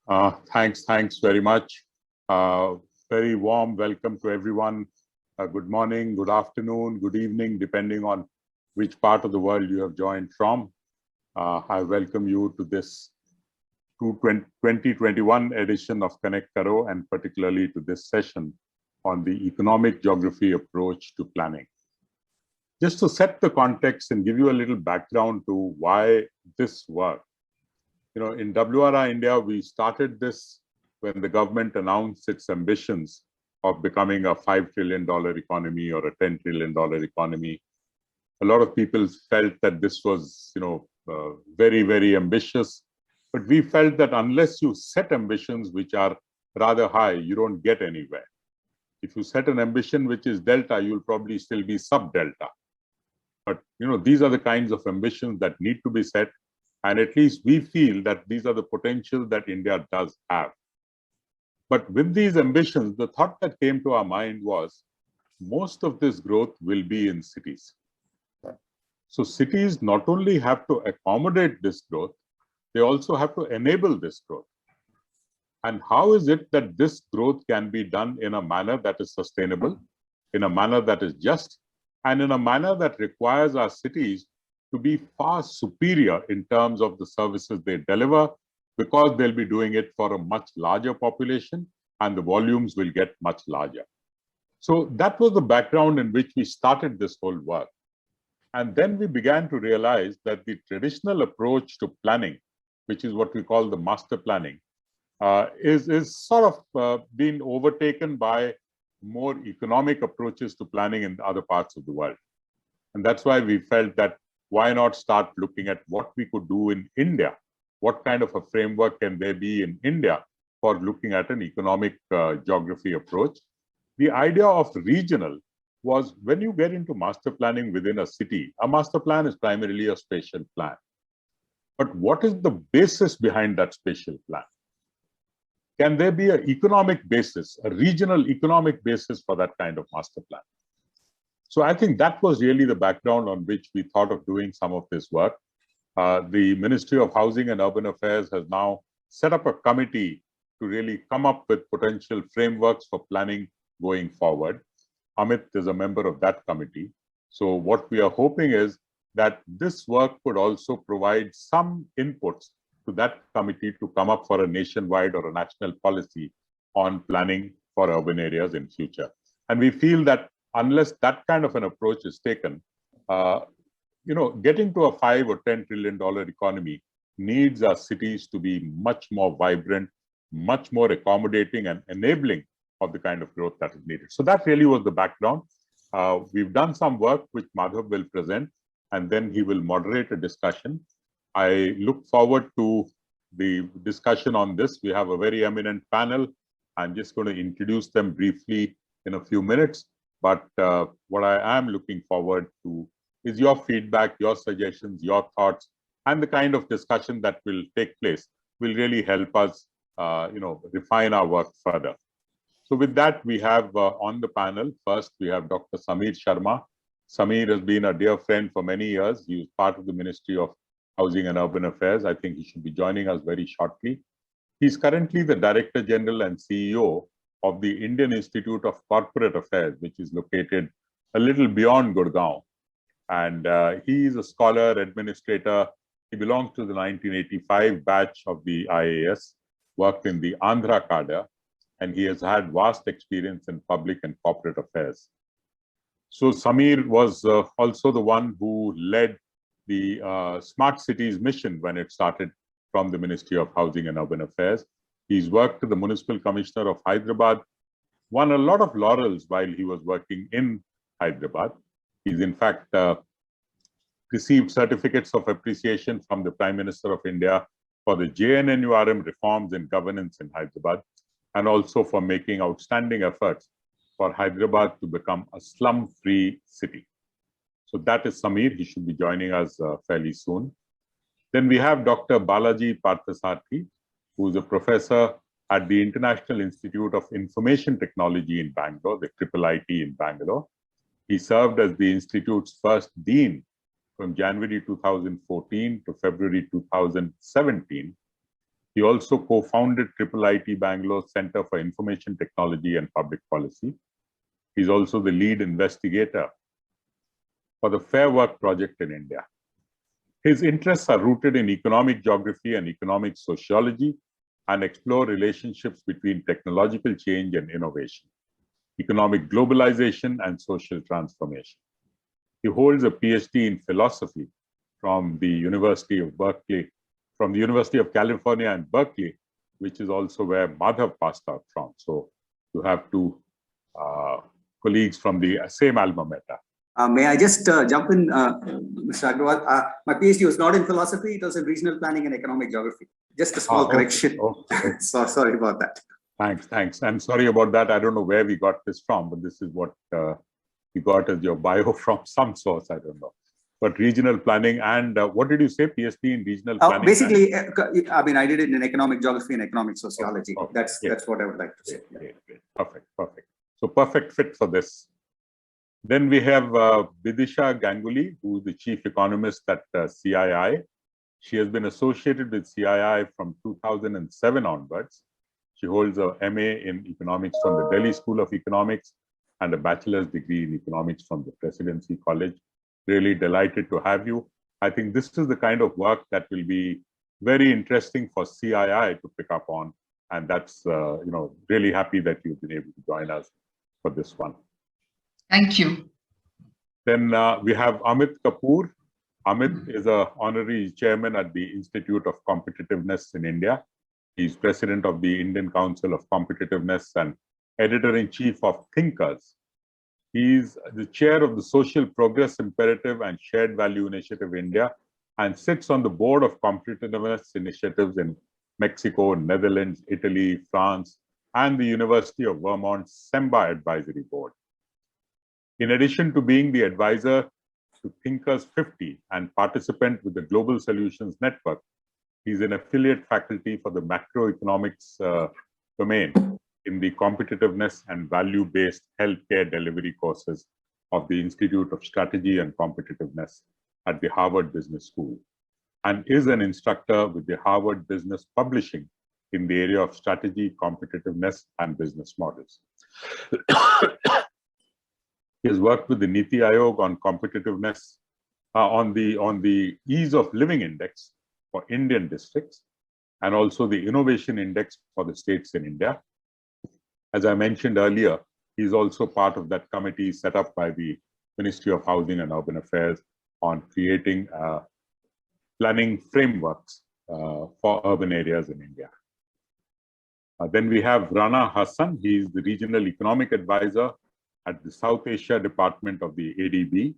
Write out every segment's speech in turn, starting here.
Thanks very much. Uh, Very warm welcome to everyone. Good morning, good afternoon, good evening, depending on which part of the world you have joined from. I welcome you to this 2021 edition of Connect Karo, and particularly to this session on the economic geography approach to planning. Just to set the context and give you a little background to why this work. In WRI-India, we started this when the government announced its ambitions of becoming a $5 trillion economy or a $10 trillion economy. A lot of people felt that this was, very, very ambitious. But we felt that unless you set ambitions which are rather high, you don't get anywhere. If you set an ambition which is delta, you'll probably still be sub-delta. But, these are the kinds of ambitions that need to be set. And at least we feel that these are the potential that India does have. But with these ambitions, the thought that came to our mind was most of this growth will be in cities. So cities not only have to accommodate this growth, they also have to enable this growth. And how is it that this growth can be done in a manner that is sustainable, in a manner that is just, and in a manner that requires our cities to be far superior in terms of the services they deliver, because they'll be doing it for a much larger population and the volumes will get much larger. So that was the background in which we started this whole work. And then we began to realize that the traditional approach to planning, which is what we call the master planning, is sort of being overtaken by more economic approaches to planning in other parts of the world. And that's why we felt that why not start looking at what we could do in India? What kind of a framework can there be in India for looking at an economic geography approach? The idea of regional was when you get into master planning within a city, a master plan is primarily a spatial plan. But what is the basis behind that spatial plan? Can there be an economic basis, a regional economic basis for that kind of master plan? So I think that was really the background on which we thought of doing some of this work. The Ministry of Housing and Urban Affairs has now set up a committee to really come up with potential frameworks for planning going forward. Amit is a member of that committee. So what we are hoping is that this work could also provide some inputs to that committee to come up for a nationwide or a national policy on planning for urban areas in future. And we feel that unless that kind of an approach is taken, getting to a $5 or $10 trillion economy needs our cities to be much more vibrant, much more accommodating and enabling of the kind of growth that is needed. So that really was the background. We've done some work which Madhav will present, and then he will moderate a discussion. I look forward to the discussion on this. We have a very eminent panel. I'm just going to introduce them briefly in a few minutes. But what I am looking forward to is your feedback, your suggestions, your thoughts, and the kind of discussion that will take place will really help us, refine our work further. So with that, we have on the panel, first, we have Dr. Sameer Sharma. Samir has been a dear friend for many years. He is part of the Ministry of Housing and Urban Affairs. I think he should be joining us very shortly. He's currently the Director General and CEO of the Indian Institute of Corporate Affairs, which is located a little beyond Gurgaon. And he is a scholar, administrator. He belongs to the 1985 batch of the IAS, worked in the Andhra cadre, and he has had vast experience in public and corporate affairs. So Samir was also the one who led the Smart Cities mission when it started from the Ministry of Housing and Urban Affairs. He's worked as the Municipal Commissioner of Hyderabad, won a lot of laurels while he was working in Hyderabad. He's in fact received certificates of appreciation from the Prime Minister of India for the JNNURM reforms in governance in Hyderabad, and also for making outstanding efforts for Hyderabad to become a slum-free city. So that is Samir. He should be joining us fairly soon. Then we have Dr. Balaji Parthasarthi, who is a professor at the International Institute of Information Technology in Bangalore, the IIIT in Bangalore. He served as the Institute's first dean from January 2014 to February 2017. He also co-founded IIIT Bangalore Center for Information Technology and Public Policy. He's also the lead investigator for the Fair Work project in India. His interests are rooted in economic geography and economic sociology and explore relationships between technological change and innovation, economic globalization and social transformation. He holds a PhD in philosophy from the University of California in Berkeley, which is also where Madhav passed out from. So you have two colleagues from the same alma mater. May I just jump in, Mr. Agrawal? My PhD was not in philosophy, it was in regional planning and economic geography. Just a small correction. Okay. So sorry about that. Thanks. And sorry about that. I don't know where we got this from, but this is what we got as your bio from some source, I don't know. But regional planning and what did you say? PhD in regional planning? Basically, I mean, I did it in economic geography and economic sociology. Okay. That's what I would like to say. Great. Perfect. So perfect fit for this. Then we have Dr Ganguly, who is the chief economist at CII. She has been associated with CII from 2007 onwards. She holds a MA in economics from the Delhi School of Economics and a bachelor's degree in economics from the Presidency College. Really delighted to have you. I think this is the kind of work that will be very interesting for CII to pick up on. And that's, really happy that you've been able to join us for this one. Thank you. Then we have Amit Kapoor. Amit is an honorary chairman at the Institute of Competitiveness in India. He's president of the Indian Council of Competitiveness and editor-in-chief of Thinkers. He's the chair of the Social Progress Imperative and Shared Value Initiative India and sits on the board of competitiveness initiatives in Mexico, Netherlands, Italy, France, and the University of Vermont's SEMBA Advisory Board. In addition to being the advisor to Thinkers 50 and participant with the Global Solutions Network, he's an affiliate faculty for the macroeconomics domain in the competitiveness and value-based healthcare delivery courses of the Institute of Strategy and Competitiveness at the Harvard Business School, and is an instructor with the Harvard Business Publishing in the area of strategy, competitiveness, and business models. He has worked with the Niti Aayog on competitiveness, on the Ease of Living Index for Indian districts, and also the Innovation Index for the states in India. As I mentioned earlier, he's also part of that committee set up by the Ministry of Housing and Urban Affairs on creating planning frameworks for urban areas in India. Then we have Rana Hassan. He's the Regional Economic Advisor at the South Asia Department of the ADB.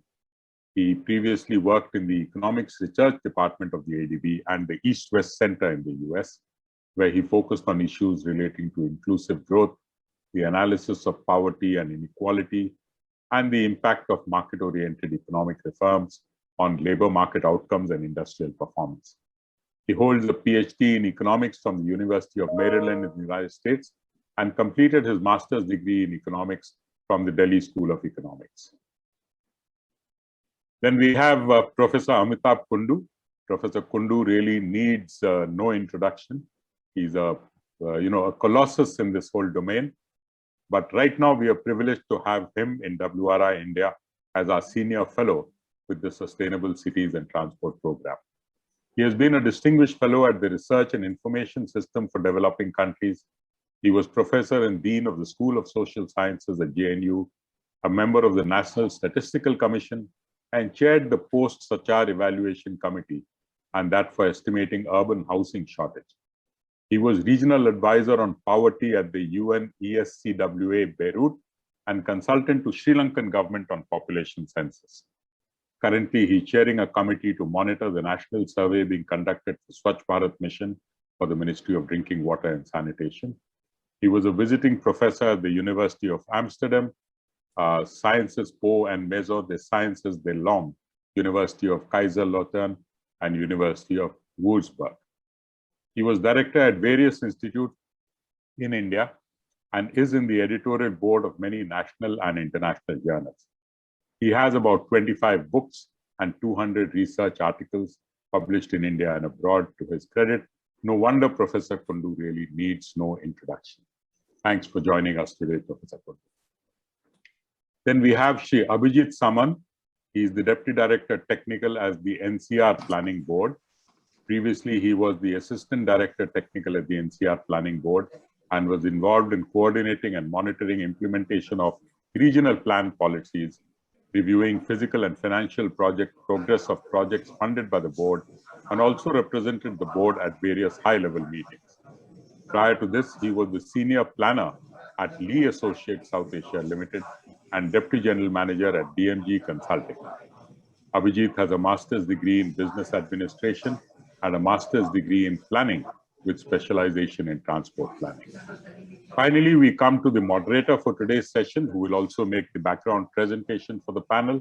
He previously worked in the Economics Research Department of the ADB and the East-West Center in the US, where he focused on issues relating to inclusive growth, the analysis of poverty and inequality, and the impact of market-oriented economic reforms on labor market outcomes and industrial performance. He holds a PhD in economics from the University of Maryland in the United States and completed his master's degree in economics from the Delhi School of Economics. Then we have Professor Amitabh Kundu. Professor Kundu really needs no introduction. He's a colossus in this whole domain. But right now we are privileged to have him in WRI-India as our senior fellow with the Sustainable Cities and Transport Program. He has been a distinguished fellow at the Research and Information System for Developing Countries. He was professor and dean of the School of Social Sciences at JNU, a member of the National Statistical Commission, and chaired the Post-Sachar Evaluation Committee, and that for estimating urban housing shortage. He was regional advisor on poverty at the UN ESCWA Beirut and consultant to Sri Lankan government on population census. Currently, he's chairing a committee to monitor the national survey being conducted for Swachh Bharat mission for the Ministry of Drinking Water and Sanitation. He was a visiting professor at the University of Amsterdam, Sciences Po and Maison des Sciences de l'Homme, University of Kaiserslautern, and University of Würzburg. He was director at various institutes in India and is in the editorial board of many national and international journals. He has about 25 books and 200 research articles published in India and abroad to his credit. No wonder Professor Kundu really needs no introduction. Thanks for joining us today, Professor Kundu. Then we have Shri Abhijit Saman. He is the Deputy Director Technical as the NCR Planning Board. Previously, he was the Assistant Director Technical at the NCR Planning Board and was involved in coordinating and monitoring implementation of regional plan policies, reviewing physical and financial progress of projects funded by the board, and also represented the board at various high-level meetings. Prior to this, he was the Senior Planner at Lee Associates South Asia Limited and Deputy General Manager at DMG Consulting. Abhijit has a master's degree in business administration and a master's degree in planning with specialization in transport planning. Finally, we come to the moderator for today's session, who will also make the background presentation for the panel.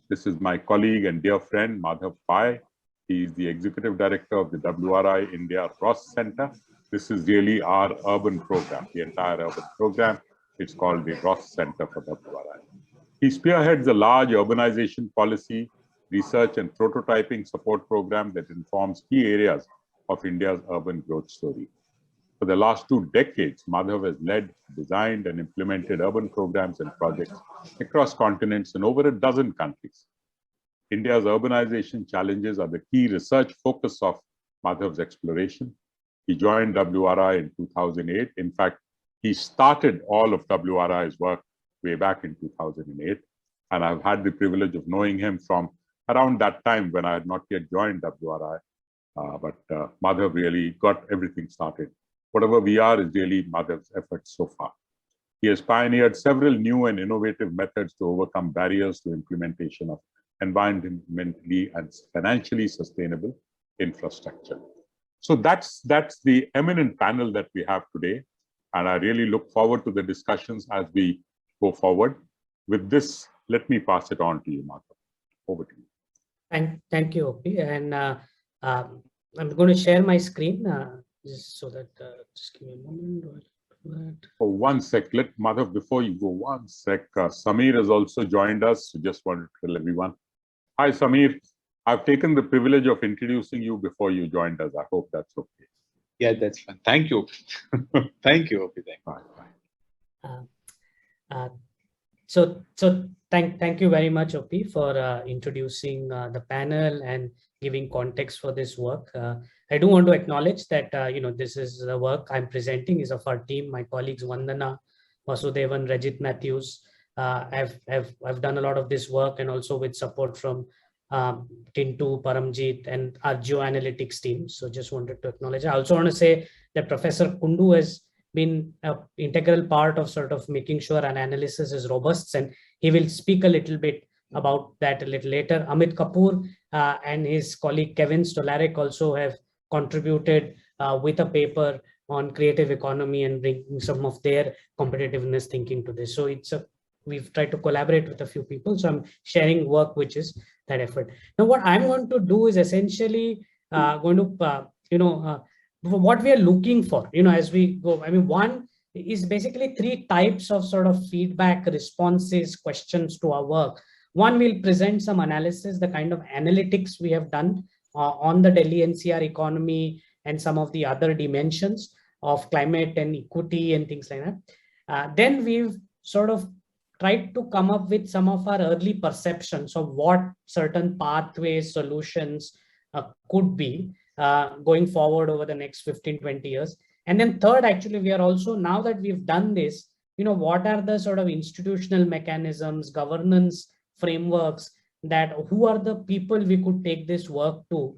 This is my colleague and dear friend, Madhav Pai. He is the Executive Director of the WRI-India Ross Center. This is really our urban program, the entire urban program. It's called the Ross Center for WRI. He spearheads a large urbanization policy, research and prototyping support program that informs key areas of India's urban growth story. For the last 2 decades, Madhav has led, designed and implemented urban programs and projects across continents in over a dozen countries. India's urbanization challenges are the key research focus of Madhav's exploration. He joined WRI in 2008. In fact, he started all of WRI's work way back in 2008. And I've had the privilege of knowing him from around that time when I had not yet joined WRI. But Madhav really got everything started. Whatever we are is really Madhav's efforts so far. He has pioneered several new and innovative methods to overcome barriers to implementation of environmentally and financially sustainable infrastructure. So that's the eminent panel that we have today. And I really look forward to the discussions as we go forward. With this, let me pass it on to you, Madhav. Over to you. Thank you, Opi. And I'm going to share my screen just so that, just give me a moment. For 1 sec, let Madhav, before you go, 1 sec. Samir has also joined us. So just wanted to tell everyone. Hi, Samir. I've taken the privilege of introducing you before you joined us. I hope that's okay. Yeah, that's fine. Thank you. Thank you, Opi. So thank you very much, Opi, for introducing the panel and giving context for this work. I do want to acknowledge that this is the work I'm presenting is of our team, my colleagues Vandana, Vasudevan, Rajit Matthews. I've done a lot of this work and also with support from Tintu, Paramjit, and our geoanalytics team. So just wanted to acknowledge. I also want to say that Professor Kundu has been an integral part of sort of making sure an analysis is robust, and he will speak a little bit about that a little later. Amit Kapoor and his colleague Kevin Stolarek also have contributed with a paper on creative economy and bringing some of their competitiveness thinking to this. So we've tried to collaborate with a few people. So I'm sharing work which is that effort. Now, what I'm going to do is essentially what we are looking for, as we go. I mean, one is basically 3 types of sort of feedback, responses, questions to our work. One, will present some analysis, the kind of analytics we have done on the Delhi NCR economy and some of the other dimensions of climate and equity and things like that. Then we've sort of tried to come up with some of our early perceptions of what certain pathways, solutions could be going forward over the next 15-20 years. And then third, actually, we are also, now that we've done this, what are the sort of institutional mechanisms, governance frameworks, that who are the people we could take this work to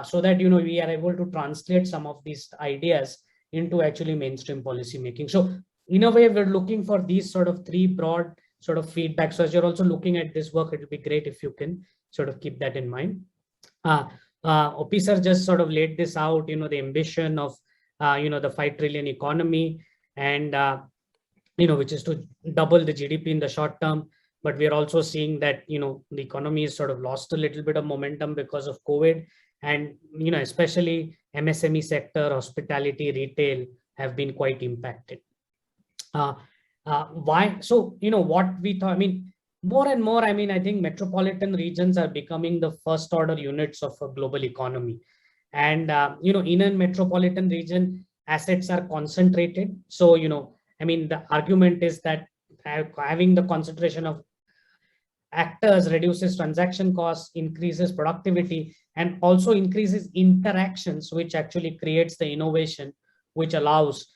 so that, we are able to translate some of these ideas into actually mainstream policy making. So in a way, we're looking for these sort of 3 broad sort of feedback. So as you're also looking at this work, it would be great if you can sort of keep that in mind. Opi sir just sort of laid this out, the ambition of, the 5 trillion economy and, which is to double the GDP in the short term. But we are also seeing that, the economy has sort of lost a little bit of momentum because of COVID. And, especially MSME sector, hospitality, retail have been quite impacted. Why? So, what we thought, more and more, I think metropolitan regions are becoming the first order units of a global economy. And, in a metropolitan region, assets are concentrated. So, I mean, the argument is that having the concentration of actors reduces transaction costs, increases productivity, and also increases interactions, which actually creates the innovation, which allows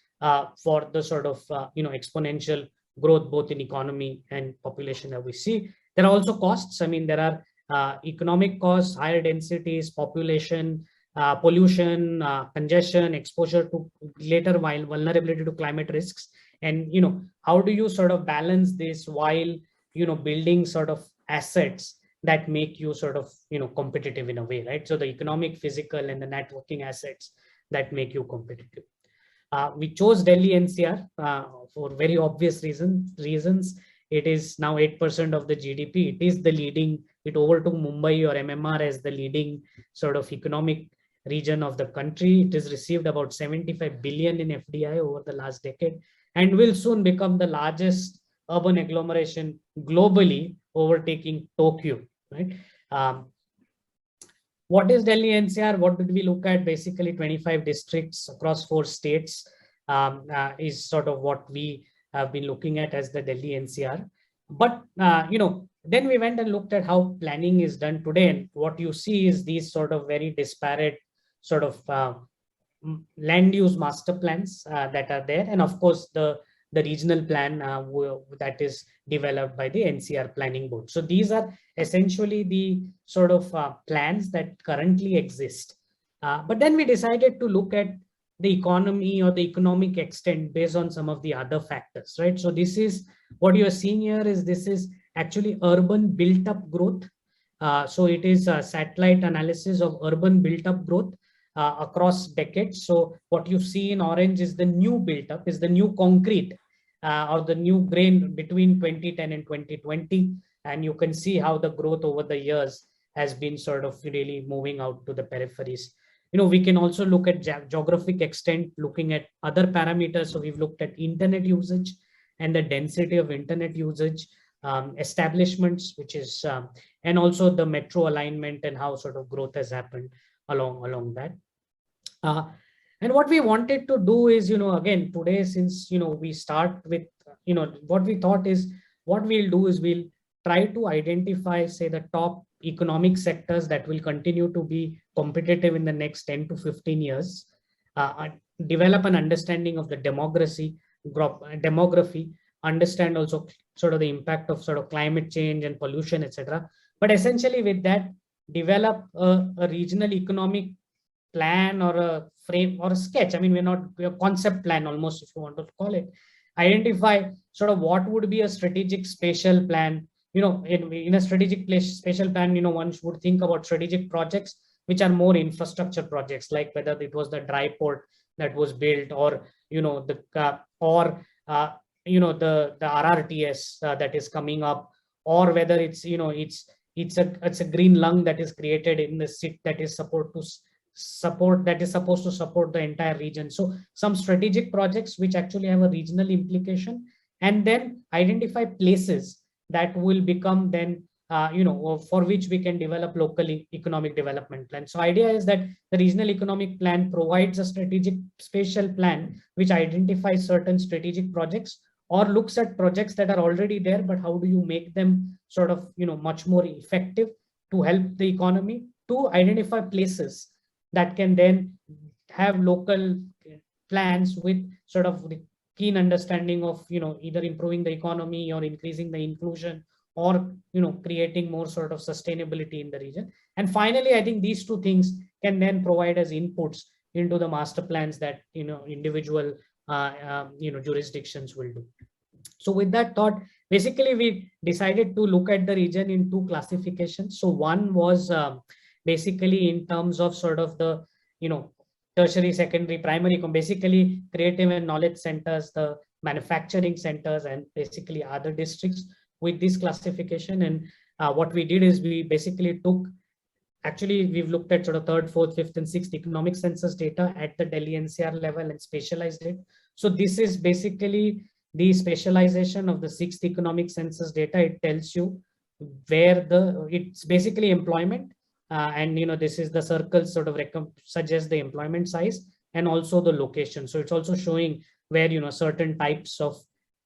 for the sort of, exponential growth, both in economy and population that we see. There are also costs. I mean, there are economic costs, higher densities, population, pollution, congestion, exposure to later while vulnerability to climate risks. And, how do you sort of balance this while, building sort of assets that make you sort of, competitive in a way, right? So the economic, physical, and the networking assets that make you competitive. We chose Delhi NCR for very obvious reasons. It is now 8% of the GDP. It is the leading, it overtook Mumbai or MMR as the leading sort of economic region of the country. It has received about 75 billion in FDI over the last decade and will soon become the largest urban agglomeration globally, overtaking Tokyo, right? What is Delhi NCR? What did we look at? Basically 25 districts across 4 states is sort of what we have been looking at as the Delhi NCR. But, then we went and looked at how planning is done today. And what you see is these sort of very disparate sort of land use master plans that are there. And of course, the regional plan that is developed by the NCR Planning Board. So these are essentially the sort of plans that currently exist. But then we decided to look at the economy or the economic extent based on some of the other factors, right? So this is what you are seeing here is this is actually urban built up growth. So it is a satellite analysis of urban built up growth across decades. So what you see in orange is the new built up, is the new concrete or the new grain between 2010 and 2020. And you can see how the growth over the years has been sort of really moving out to the peripheries. We can also look at geographic extent, looking at other parameters. So we've looked at internet usage and the density of internet usage, establishments, which is, and also the metro alignment and how sort of growth has happened along that. And what we wanted to do is, again, today, since, we start with, what we thought is what we'll do is we'll try to identify, say, the top economic sectors that will continue to be competitive in the next 10 to 15 years, develop an understanding of the demography, understand also sort of the impact of sort of climate change and pollution, etc. But essentially with that, develop a regional economic plan or a frame or a sketch. I mean, we're a concept plan almost, if you want to call it. Identify sort of what would be a strategic spatial plan. In a strategic spatial plan, one would think about strategic projects which are more infrastructure projects, like whether it was the dry port that was built, or the RRTS that is coming up, or whether it's it's a green lung that is created in the city that is supposed to support the entire region. So some strategic projects which actually have a regional implication, and then identify places that will become then for which we can develop locally economic development plan. So idea is that the regional economic plan provides a strategic spatial plan which identifies certain strategic projects, or looks at projects that are already there, but how do you make them sort of much more effective to help the economy, to identify places that can then have local plans with sort of the keen understanding of either improving the economy or increasing the inclusion, or creating more sort of sustainability in the region. And finally, I think these two things can then provide as inputs into the master plans that individual jurisdictions will do. So with that thought, basically we decided to look at the region in 2 classifications. So one was basically in terms of sort of the tertiary, secondary, primary, basically creative and knowledge centers, the manufacturing centers, and basically other districts with this classification. And what we did is we basically we've looked at sort of 3rd, 4th, 5th, and 6th economic census data at the Delhi NCR level and spatialized it. So this is basically the spatialization of the 6th economic census data. It tells you where it's basically employment, And this is the circle sort of suggests the employment size and also the location. So it's also showing where certain types of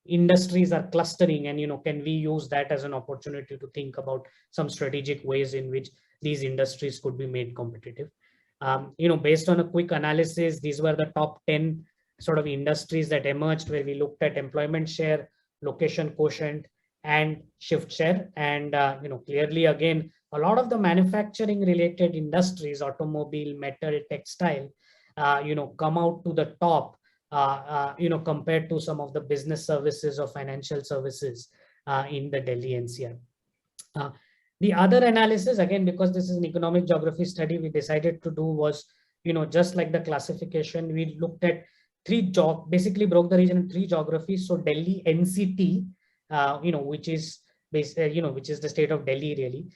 industries are clustering, and can we use that as an opportunity to think about some strategic ways in which these industries could be made competitive. Based on a quick analysis, these were the top 10 sort of industries that emerged, where we looked at employment share, location quotient, and shift share. And clearly, again, a lot of the manufacturing related industries, automobile, metal, textile, come out to the top, compared to some of the business services or financial services in the Delhi NCR. The other analysis, again, because this is an economic geography study, we decided to do was, just like the classification, we looked at basically broke the region in 3 geographies. So Delhi NCT, which is which is the state of Delhi really.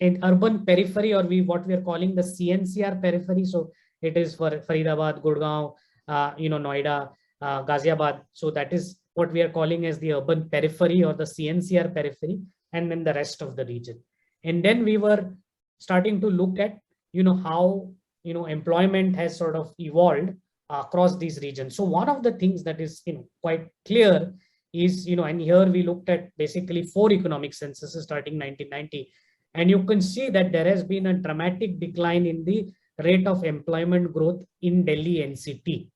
In urban periphery, or what we are calling the CNCR periphery. So it is for Faridabad, Gurgaon, Noida, Ghaziabad. So that is what we are calling as the urban periphery or the CNCR periphery, and then the rest of the region. And then we were starting to look at, how, employment has sort of evolved across these regions. So one of the things that is, quite clear is, and here we looked at basically 4 economic censuses starting 1990. And you can see that there has been a dramatic decline in the rate of employment growth in Delhi NCT,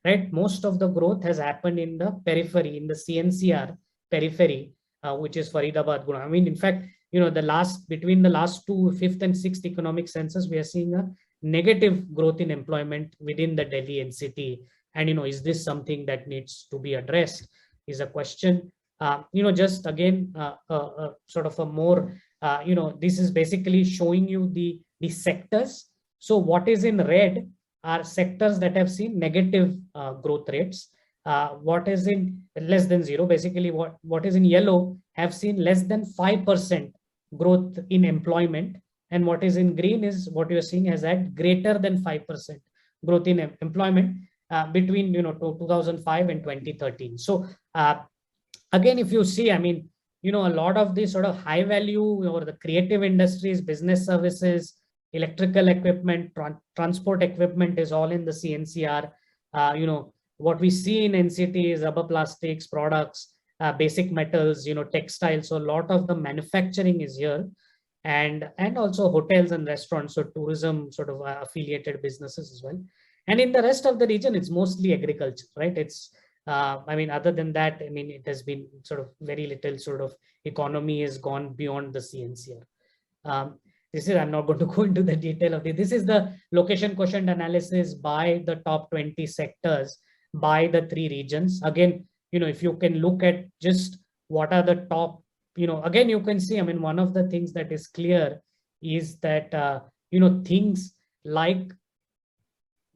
right? Most of the growth has happened in the periphery, in the CNCR periphery, which is Faridabad, Gurgaon. I mean, in fact, between the last 2, 5th and 6th economic census, we are seeing a negative growth in employment within the Delhi NCT. And, is this something that needs to be addressed is a question. Just again, sort of a more, this is basically showing you the sectors. So what is in red are sectors that have seen negative growth rates. What is in less than 0, basically what is in yellow have seen less than 5% growth in employment, and what is in green is what you're seeing has had greater than 5% growth in employment between 2005 and 2013. So again, if you see, I mean, a lot of these sort of high value or the creative industries, business services, electrical equipment, transport equipment is all in the CNCR. What we see in NCT is rubber, plastics, products, basic metals, textiles. So a lot of the manufacturing is here, and also hotels and restaurants, so tourism sort of affiliated businesses as well. And in the rest of the region, it's mostly agriculture, right? It's I mean, other than that, I mean, it has been sort of very little sort of economy has gone beyond the CNCR. This is, I'm not going to go into the detail of it. This is the location quotient analysis by the top 20 sectors by the 3 regions. Again, if you can look at just what are the top, again, you can see, I mean, one of the things that is clear is that, things like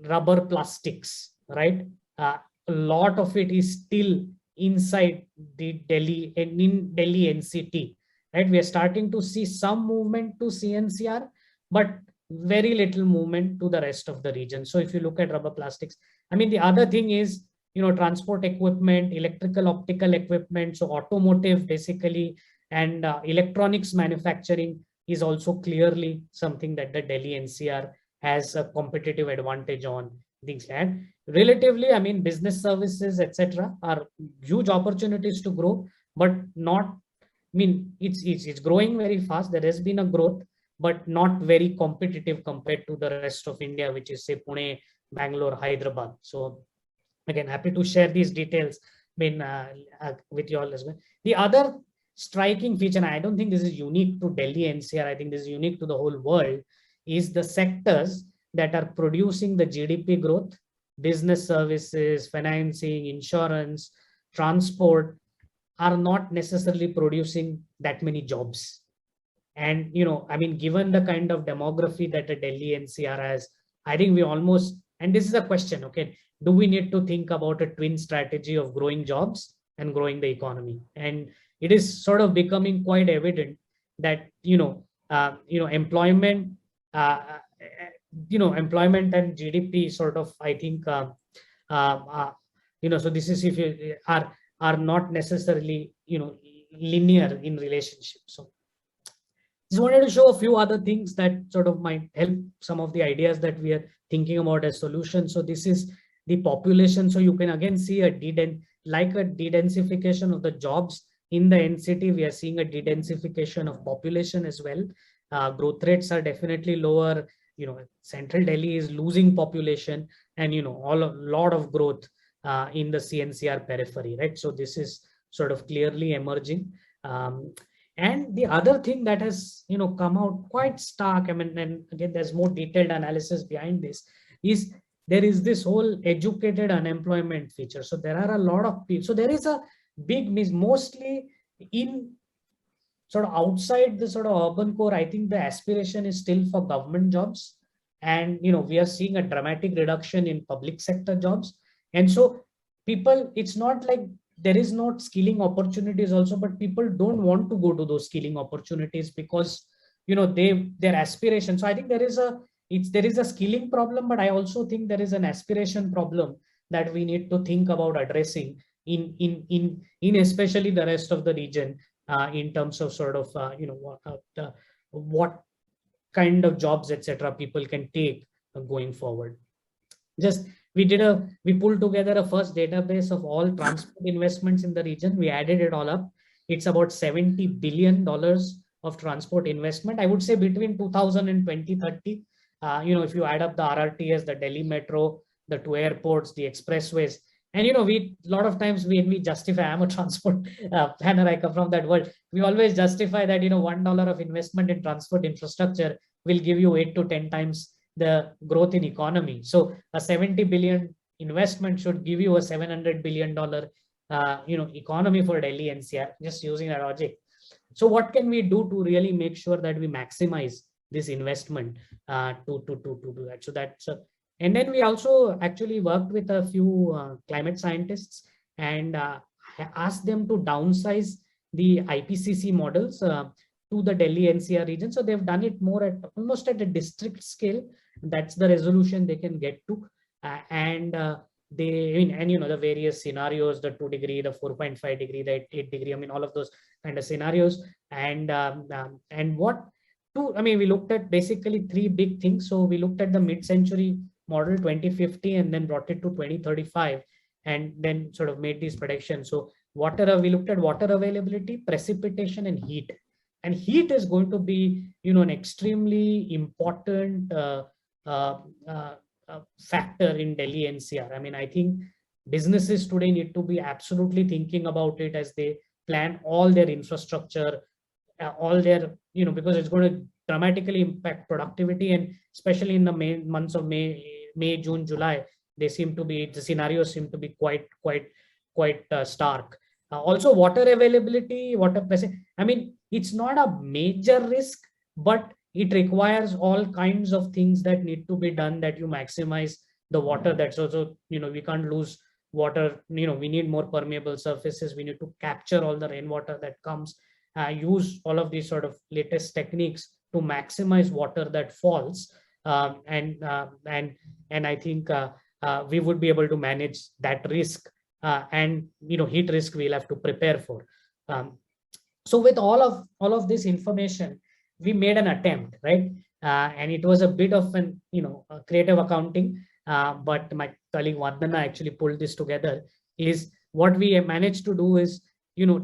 rubber, plastics, right? A lot of it is still inside the Delhi and in Delhi NCT, right? We are starting to see some movement to CNCR, but very little movement to the rest of the region. So if you look at rubber, plastics, I mean, the other thing is, transport equipment, electrical, optical equipment, so automotive basically, and electronics manufacturing is also clearly something that the Delhi NCR has a competitive advantage on things. And relatively, I mean, business services, etc., are huge opportunities to grow, but not, I mean, it's growing very fast. There has been a growth, but not very competitive compared to the rest of India, which is say Pune, Bangalore, Hyderabad. So again, happy to share these details with you all as well. The other striking feature, and I don't think this is unique to Delhi NCR, I think this is unique to the whole world, is the sectors that are producing the GDP growth, business services, financing, insurance, transport, are not necessarily producing that many jobs. And, I mean, given the kind of demography that the Delhi NCR has, I think we almost, and this is a question, okay, do we need to think about a twin strategy of growing jobs and growing the economy? And it is sort of becoming quite evident that, employment, employment and GDP sort of, I think, so this is if you are not necessarily, linear in relationship. So Just wanted to show a few other things that sort of might help some of the ideas that we are thinking about as solutions. So this is the population. So you can again see a de-densification of the jobs in the NCT. We are seeing a de-densification of population as well. Growth rates are definitely lower. Central Delhi is losing population, and a lot of growth in the CNCR periphery, right? So this is sort of clearly emerging. And the other thing that has, come out quite stark, I mean, and again, there's more detailed analysis behind this, is there is this whole educated unemployment feature. So there are a lot of people. So there is a big miss, mostly in sort of outside the sort of urban core. I think the aspiration is still for government jobs. And, we are seeing a dramatic reduction in public sector jobs. And so people, it's not like there is not skilling opportunities also, but people don't want to go to those skilling opportunities because, their aspiration. So I think there is a skilling problem, but I also think there is an aspiration problem that we need to think about addressing in especially the rest of the region, in terms of sort of, what kind of jobs, etc., people can take going forward. We pulled together a first database of all transport investments in the region. We added it all up. It's about $70 billion of transport investment. I would say between 2000 and 2030, if you add up the RRTS, the Delhi Metro, the two airports, the expressways, and a lot of times when we justify, I'm a transport planner, I come from that world. We always justify that $1 of investment in transport infrastructure will give you 8 to 10 times the growth in economy. So a 70 billion investment should give you a $700 billion economy for Delhi NCR, just using that logic. So what can we do to really make sure that we maximize this investment to do that? So that's and then we also actually worked with a few climate scientists and asked them to downsize the IPCC models to the Delhi NCR region. So they've done it more at almost at a district scale. That's the resolution they can get to. The various scenarios, the 2 degree, the 4.5 degree, the 8 degree, all of those kind of scenarios. We looked at basically 3 big things. So we looked at the mid-century model 2050 and then brought it to 2035 and then sort of made these predictions. So we looked at water availability, precipitation, and heat. And heat is going to be, an extremely important factor in Delhi NCR. I think businesses today need to be absolutely thinking about it as they plan all their infrastructure, all their, because it's going to dramatically impact productivity, and especially in the months of May, June, July, the scenarios seem to be quite stark. Also, water availability, water pressure. It's not a major risk, but it requires all kinds of things that need to be done, that you maximize the water. That's also, we can't lose water. We need more permeable surfaces. We need to capture all the rainwater that comes, use all of these sort of latest techniques to maximize water that falls. And I think we would be able to manage that risk, and heat risk we'll have to prepare for. So with all of this information, we made an attempt, right? And it was a bit of an creative accounting, but my colleague Vandana actually pulled this together. Is what we managed to do is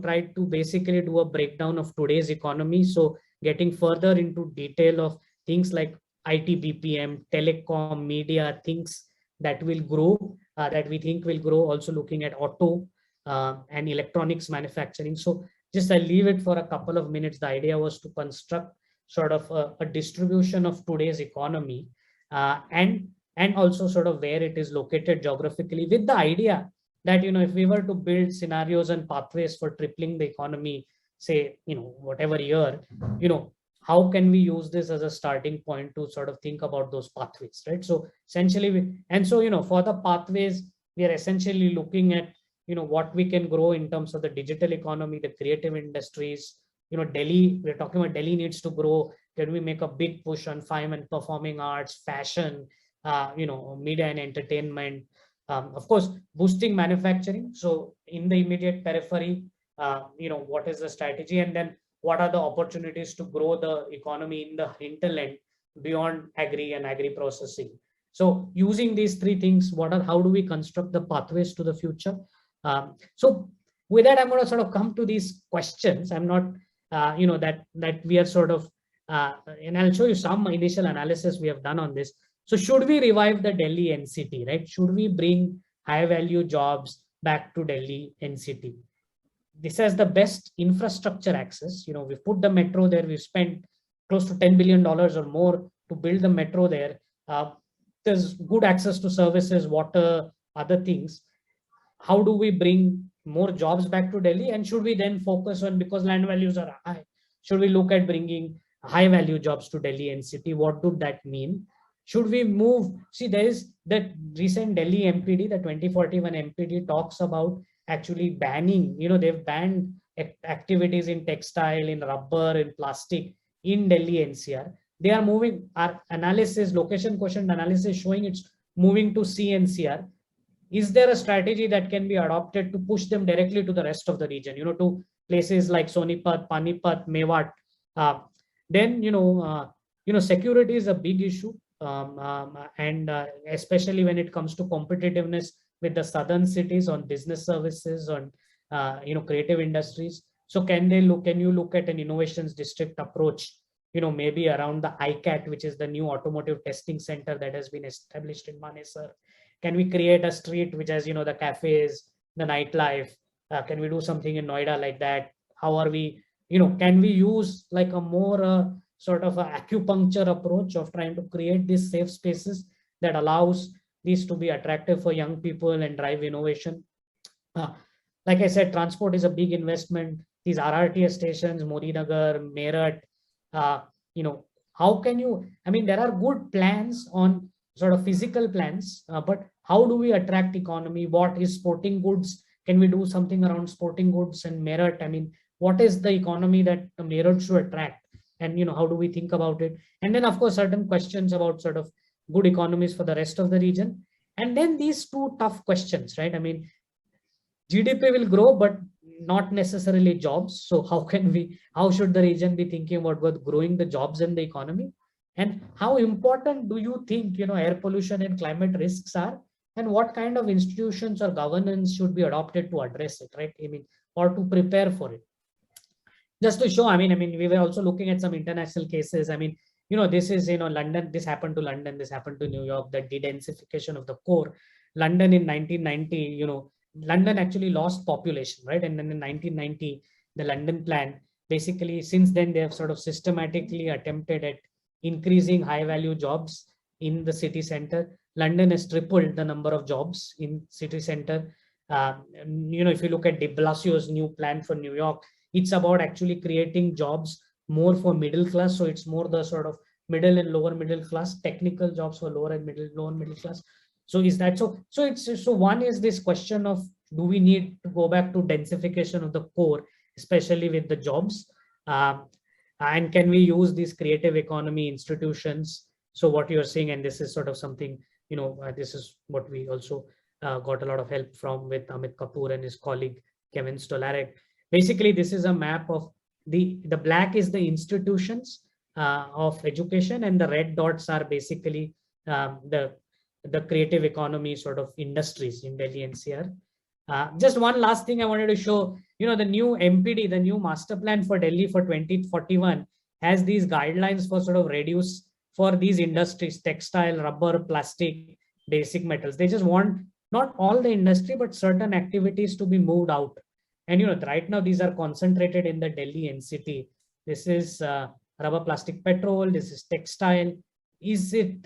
try to basically do a breakdown of today's economy. So getting further into detail of things like IT BPM, telecom, media, things that will grow, that we think will grow, also looking at auto and electronics manufacturing. So just I'll leave it for a couple of minutes. The idea was to construct sort of a distribution of today's economy, and also sort of where it is located geographically, with the idea that, if we were to build scenarios and pathways for tripling the economy, say, whatever year, how can we use this as a starting point to sort of think about those pathways, right? So essentially, for the pathways, we are essentially looking at, what we can grow in terms of the digital economy, the creative industries. Delhi, we're talking about Delhi needs to grow. Can we make a big push on fine and performing arts, fashion, media and entertainment? Of course, boosting manufacturing. So in the immediate periphery, what is the strategy? And then what are the opportunities to grow the economy in the hinterland beyond agri and agri processing. So using these three things, how do we construct the pathways to the future? So with that, I'm going to sort of come to these questions. I'm not, that we are sort of, and I'll show you some initial analysis we have done on this. So should we revive the Delhi NCT, right? Should we bring high value jobs back to Delhi NCT? This has the best infrastructure access. We've put the metro there. We've spent close to $10 billion or more to build the metro there. There's good access to services, water, other things. How do we bring more jobs back to Delhi? And should we then focus on, because land values are high, should we look at bringing high value jobs to Delhi NCT? What would that mean? Should we move? See, there is that recent Delhi MPD, the 2041 MPD talks about actually banning, they've banned activities in textile, in rubber, in plastic in Delhi NCR. They are moving, our analysis, location quotient analysis showing it's moving to CNCR. Is there a strategy that can be adopted to push them directly to the rest of the region, to places like Sonipat, Panipat, Mewat? Then, security is a big issue. And especially when it comes to competitiveness with the southern cities on business services, on creative industries. So can you look at an innovations district approach, maybe around the ICAT, which is the new automotive testing center that has been established in Manesar? Can we create a street which has, the cafes, the nightlife? Can we do something in Noida like that? How are we, can we use like a more sort of an acupuncture approach of trying to create these safe spaces that allows these to be attractive for young people and drive innovation? Like I said, transport is a big investment. These RRTS stations, Morinagar, Meerut, how can you, there are good plans on sort of physical plans, but how do we attract economy? What is sporting goods? Can we do something around sporting goods and Meerut? What is the economy that Meerut should attract? And, how do we think about it? And then, of course, certain questions about sort of good economies for the rest of the region. And then these two tough questions, right? GDP will grow, but not necessarily jobs. So how should the region be thinking about growing the jobs in the economy? And how important do you think, air pollution and climate risks are? And what kind of institutions or governance should be adopted to address it, right? Or to prepare for it. Just to show, we were also looking at some international cases. This is, London, this happened to London, this happened to New York, the de-densification of the core. London in 1990, London actually lost population, right? And then in 1990, the London plan, basically, since then, they have sort of systematically attempted at increasing high value jobs in the city center. London has tripled the number of jobs in city center. If you look at de Blasio's new plan for New York, it's about actually creating jobs more for middle class. So it's more the sort of middle and lower middle class, technical jobs for lower and lower middle class. So is that so? So one is this question of, do we need to go back to densification of the core, especially with the jobs? And can we use these creative economy institutions? So what you're seeing, and this is sort of something, this is what we also got a lot of help from with Dr Kapoor and his colleague Kevin Stolarek. Basically, this is a map of the black is the institutions of education, and the red dots are basically the creative economy sort of industries in Delhi NCR. Just one last thing I wanted to show, the new MPD, the new master plan for Delhi for 2041 has these guidelines for sort of reduce for these industries, textile, rubber, plastic, basic metals. They just want not all the industry, but certain activities to be moved out. And, right now these are concentrated in the Delhi NCT. This is rubber, plastic, petrol. This is textile. Is it,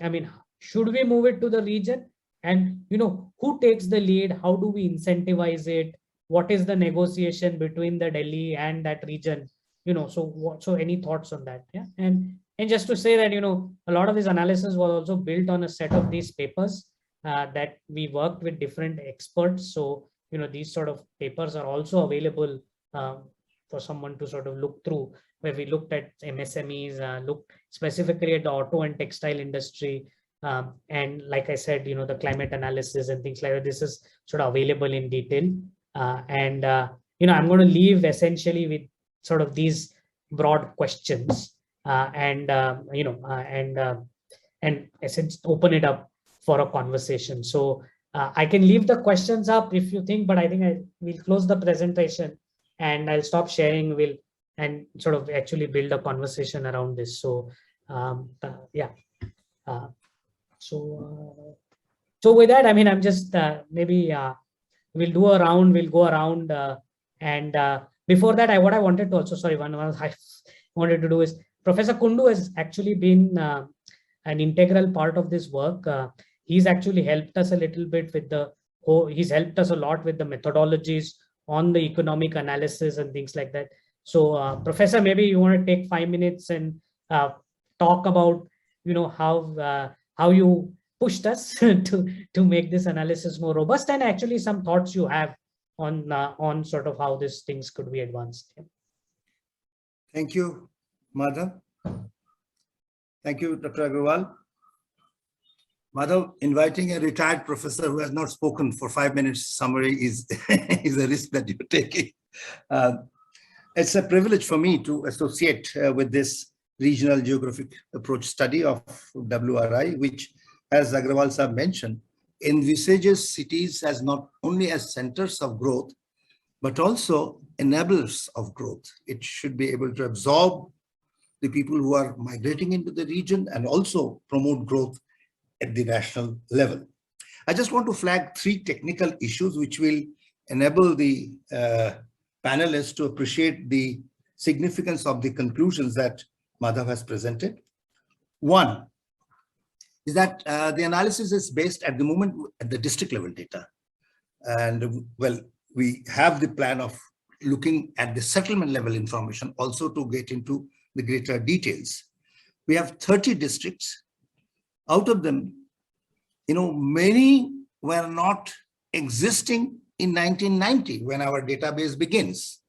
should we move it to the region? And, who takes the lead? How do we incentivize it? What is the negotiation between the Delhi and that region? So any thoughts on that? Yeah. And just to say that, a lot of this analysis was also built on a set of these papers that we worked with different experts. So, these sort of papers are also available for someone to sort of look through, where we looked at MSMEs, looked specifically at the auto and textile industry. And like I said, the climate analysis and things like that, this is sort of available in detail. I'm going to leave essentially with sort of these broad questions and essentially open it up for a conversation. So I can leave the questions up if you think, but I think we'll close the presentation and I'll stop sharing. And sort of actually build a conversation around this. So yeah. So with that, I mean, I'm just maybe we'll go around and before that, what I wanted to also, sorry, one I wanted to do is Professor Kundu has actually been an integral part of this work. He's actually helped us a little bit with he's helped us a lot with the methodologies on the economic analysis and things like that. So Professor, maybe you want to take 5 minutes and talk about, how you pushed us to make this analysis more robust, and actually some thoughts you have on sort of how these things could be advanced. Thank you, Madhav. Thank you, Dr. Agarwal. Madhav, inviting a retired professor who has not spoken for 5 minutes summary is a risk that you're taking. It's a privilege for me to associate with this regional geographic approach study of WRI, which, as Agarwal Sahab mentioned, envisages cities as not only as centers of growth, but also enablers of growth. It should be able to absorb the people who are migrating into the region and also promote growth at the national level. I just want to flag 3 technical issues which will enable the panelists to appreciate the significance of the conclusions that Madhav has presented. One is that the analysis is based at the moment at the district level data. And well, we have the plan of looking at the settlement level information also to get into the greater details. We have 30 districts. Out of them, many were not existing in 1990 when our database begins.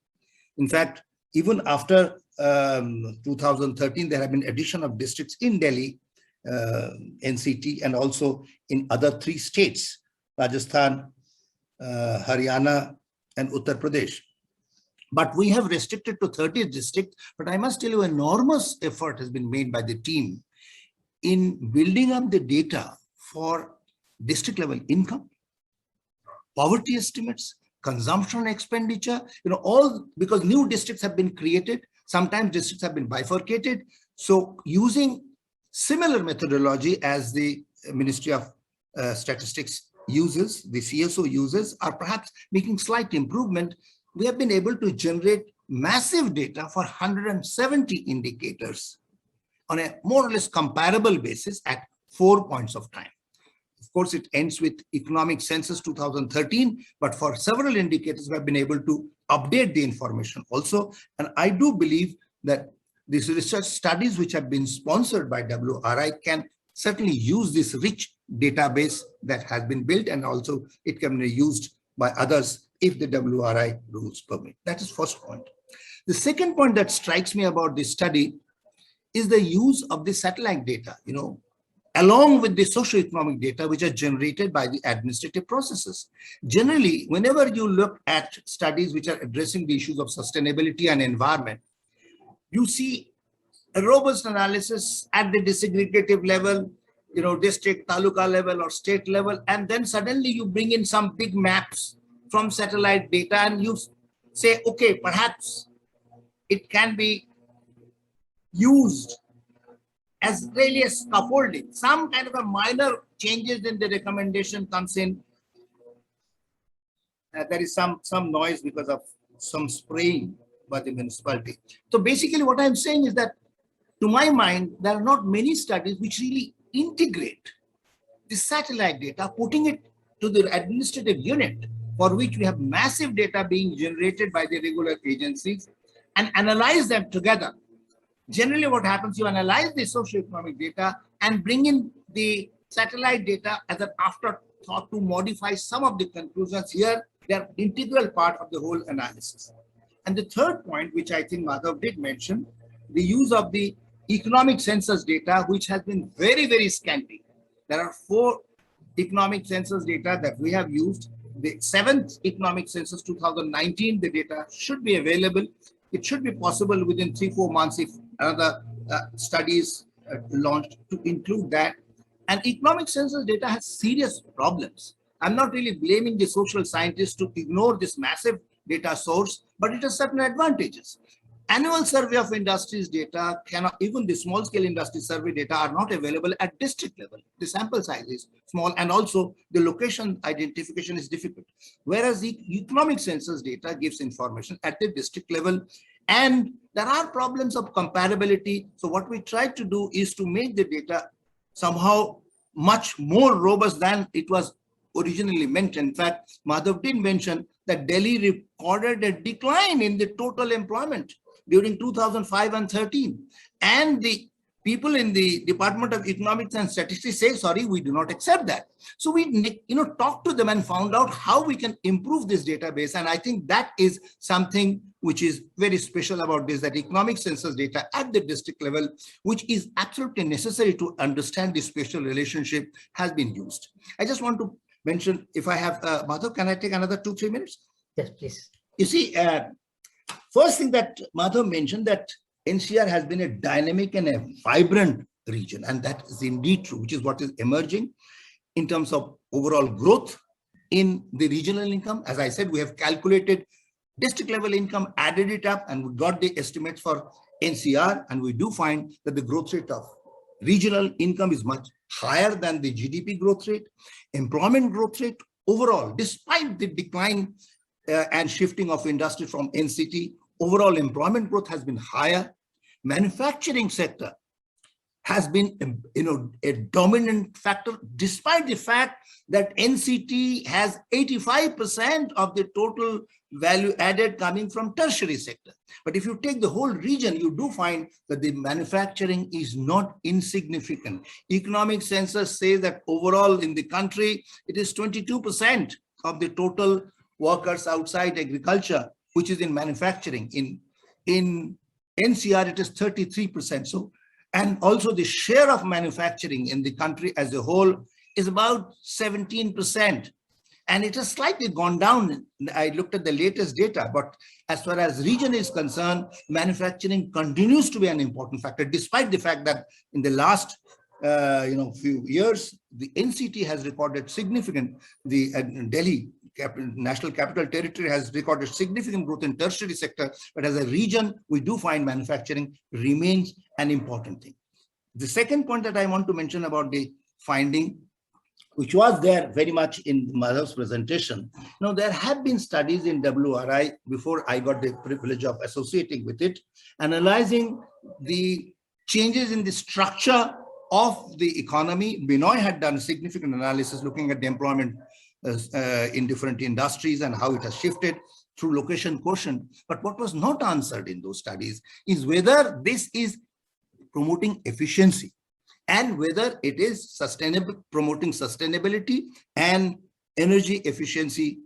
In fact, even after 2013, there have been addition of districts in Delhi, NCT, and also in other 3 states, Rajasthan, Haryana, and Uttar Pradesh. But we have restricted to 30 districts. But I must tell you, enormous effort has been made by the team in building up the data for district level income, poverty estimates, consumption expenditure, all because new districts have been created. Sometimes districts have been bifurcated. So using similar methodology as the Ministry of Statistics uses, the CSO uses, or perhaps making slight improvement, we have been able to generate massive data for 170 indicators on a more or less comparable basis at 4 points of time. Of course, it ends with economic census 2013, but for several indicators, we have been able to update the information also. And I do believe that these research studies which have been sponsored by WRI can certainly use this rich database that has been built, and also it can be used by others if the WRI rules permit. That is first point. The second point that strikes me about this study is the use of the satellite data, along with the socioeconomic data which are generated by the administrative processes. Generally, whenever you look at studies which are addressing the issues of sustainability and environment, you see a robust analysis at the disaggregative level, district, taluka level or state level, and then suddenly you bring in some big maps from satellite data and you say, okay, perhaps it can be used as really a scaffolding. Some kind of a minor changes in the recommendation comes in. There is some noise because of some spraying by the municipality. So basically what I'm saying is that, to my mind, there are not many studies which really integrate the satellite data, putting it to the administrative unit, for which we have massive data being generated by the regular agencies, and analyze them together. Generally, what happens, you analyze the socioeconomic data and bring in the satellite data as an afterthought to modify some of the conclusions. Here, they are integral part of the whole analysis. And the third point, which I think Madhav did mention, the use of the economic census data, which has been very, very scanty. There are 4 economic census data that we have used. The 7th economic census 2019, the data should be available. it should be possible within 3-4 months if another studies launched to include that. And economic census data has serious problems. I'm not really blaming the social scientists to ignore this massive data source, but it has certain advantages. Annual survey of industries data cannot, even the small scale industry survey data are not available at district level. The sample size is small and also the location identification is difficult. Whereas the economic census data gives information at the district level, and there are problems of comparability. So what we try to do is to make the data somehow much more robust than it was originally meant. In fact, Madhav did mention that Delhi recorded a decline in the total employment during 2005 and 13. And the people in the Department of Economics and Statistics say, sorry, we do not accept that. So we talked to them and found out how we can improve this database. And I think that is something which is very special about this, that economic census data at the district level, which is absolutely necessary to understand the spatial relationship, has been used. I just want to mention, if I have, Madhav, can I take another 2-3 minutes? Yes, please. You see, first thing that Madhav mentioned, that NCR has been a dynamic and a vibrant region, and that is indeed true, which is what is emerging in terms of overall growth in the regional income. As I said, we have calculated district level income, added it up, and we got the estimates for NCR, and we do find that the growth rate of regional income is much higher than the GDP growth rate. Employment growth rate overall, despite the decline and shifting of industry from NCT, overall employment growth has been higher. Manufacturing sector has been a dominant factor, despite the fact that NCT has 85% of the total value added coming from tertiary sector. But if you take the whole region, you do find that the manufacturing is not insignificant. Economic census says that overall in the country, it is 22% of the total workers outside agriculture, which is in manufacturing. In NCR, it is 33%. So, and also the share of manufacturing in the country as a whole is about 17%. And it has slightly gone down. I looked at the latest data, but as far as region is concerned, manufacturing continues to be an important factor, despite the fact that in the last few years, the NCT has recorded significant, the Delhi National Capital Territory has recorded significant growth in tertiary sector, but as a region, we do find manufacturing remains an important thing. The second point that I want to mention about the finding, which was there very much in Madhav's presentation. Now, there have been studies in WRI before I got the privilege of associating with it, analyzing the changes in the structure of the economy. Binoy had done significant analysis looking at the employment in different industries and how it has shifted through location quotient. But what was not answered in those studies is whether this is promoting efficiency and whether it is sustainable, promoting sustainability and energy efficiency.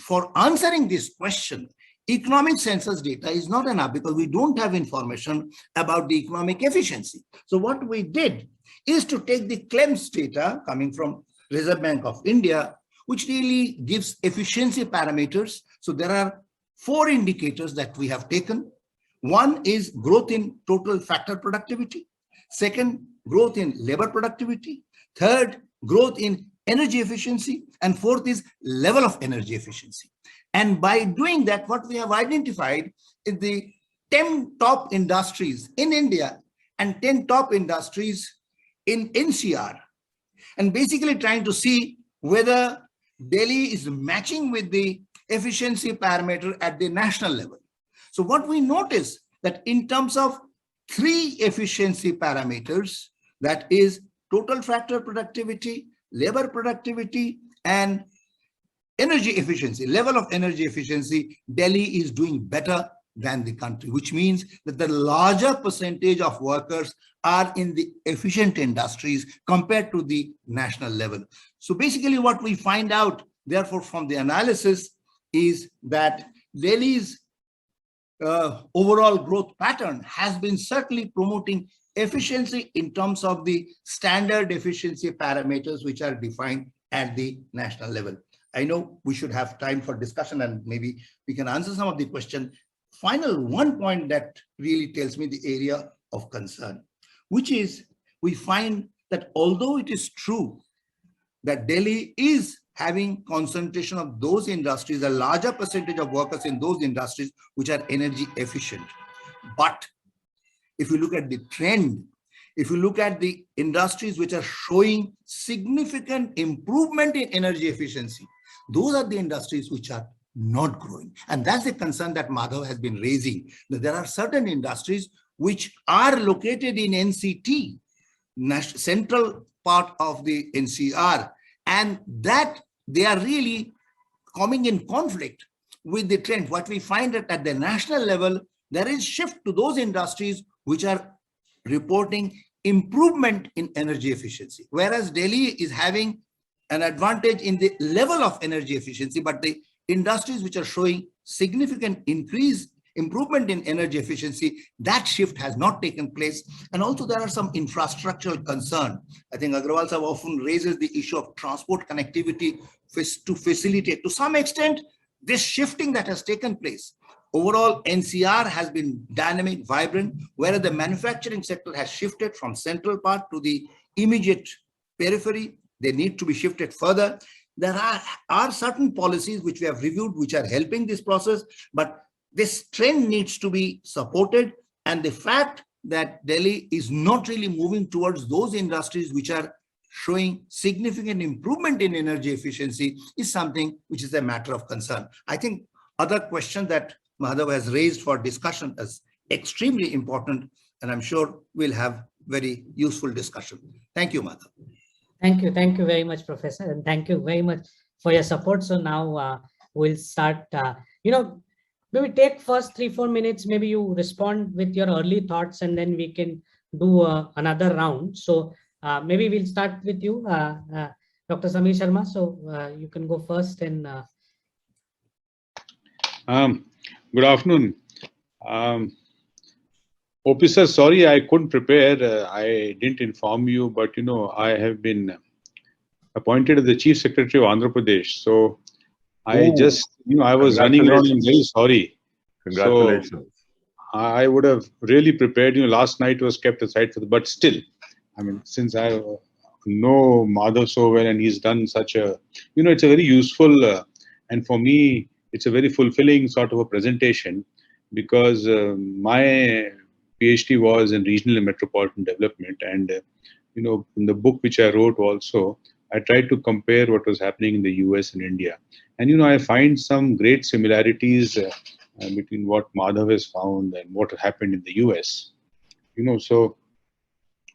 For answering this question, economic census data is not enough because we don't have information about the economic efficiency. So what we did is to take the claims data coming from Reserve Bank of India, which really gives efficiency parameters. So there are 4 indicators that we have taken. One is growth in total factor productivity. Second, growth in labor productivity. Third, growth in energy efficiency. And fourth is level of energy efficiency. And by doing that, what we have identified is the 10 top industries in India and 10 top industries in NCR, and basically trying to see whether Delhi is matching with the efficiency parameter at the national level. So what we notice that in terms of 3 efficiency parameters, that is total factor productivity, labor productivity, and energy efficiency, level of energy efficiency, Delhi is doing better than the country, which means that the larger percentage of workers are in the efficient industries compared to the national level. So basically what we find out, therefore, from the analysis is that Delhi's overall growth pattern has been certainly promoting efficiency in terms of the standard efficiency parameters which are defined at the national level. I know we should have time for discussion and maybe we can answer some of the questions. Final one point that really tells me the area of concern, which is we find that although it is true that Delhi is having concentration of those industries, a larger percentage of workers in those industries which are energy efficient. But if you look at the trend, if you look at the industries which are showing significant improvement in energy efficiency, those are the industries which are not growing. And that's the concern that Madhav has been raising, that there are certain industries which are located in NCT, central part of the NCR, and that they are really coming in conflict with the trend. What we find that at the national level, there is shift to those industries which are reporting improvement in energy efficiency, whereas Delhi is having an advantage in the level of energy efficiency, but the industries which are showing significant improvement in energy efficiency, that shift has not taken place. And also there are some infrastructural concerns. I think Agrawal sir often raises the issue of transport connectivity to facilitate to some extent this shifting that has taken place. Overall, NCR has been dynamic, vibrant, whereas the manufacturing sector has shifted from central part to the immediate periphery. They need to be shifted further. There are certain policies which we have reviewed which are helping this process, but this trend needs to be supported. And the fact that Delhi is not really moving towards those industries which are showing significant improvement in energy efficiency is something which is a matter of concern. I think other question that Madhav has raised for discussion is extremely important, and I'm sure we'll have very useful discussion. Thank you, Madhav. Thank you very much, Professor, and thank you very much for your support. So now we'll start, maybe take first 3-4 minutes, maybe you respond with your early thoughts and then we can do another round. So maybe we'll start with you, Dr. Sameer Sharma. So you can go first and... Good afternoon. Officer, sorry I couldn't prepare. I didn't inform you, but I have been appointed as the Chief Secretary of Andhra Pradesh. So I I was running around. I'm very sorry. Congratulations. So I would have really prepared. Last night was kept aside for but still, I mean, since I know Madhav so well and he's done such a, it's a very useful and for me, it's a very fulfilling sort of a presentation because my PhD was in regional and metropolitan development. And, in the book which I wrote also, I tried to compare what was happening in the US and India. And, I find some great similarities between what Madhav has found and what happened in the US. So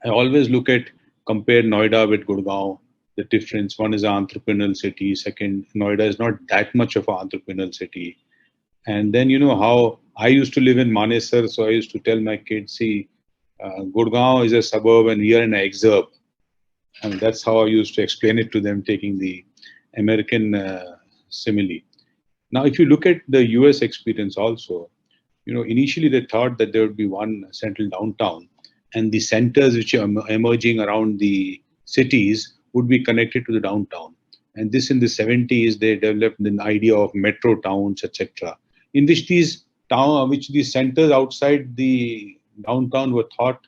I always compare Noida with Gurgaon. The difference, one is an entrepreneurial city. Second, Noida is not that much of an entrepreneurial city. And then, how I used to live in Manesar. So I used to tell my kids, see, Gurgaon is a suburb and we are an exurb. And that's how I used to explain it to them, taking the American simile. Now, if you look at the US experience also, initially they thought that there would be one central downtown and the centers which are emerging around the cities would be connected to the downtown. And this in the 70s, they developed an idea of metro towns, etc., in which these centers outside the downtown were thought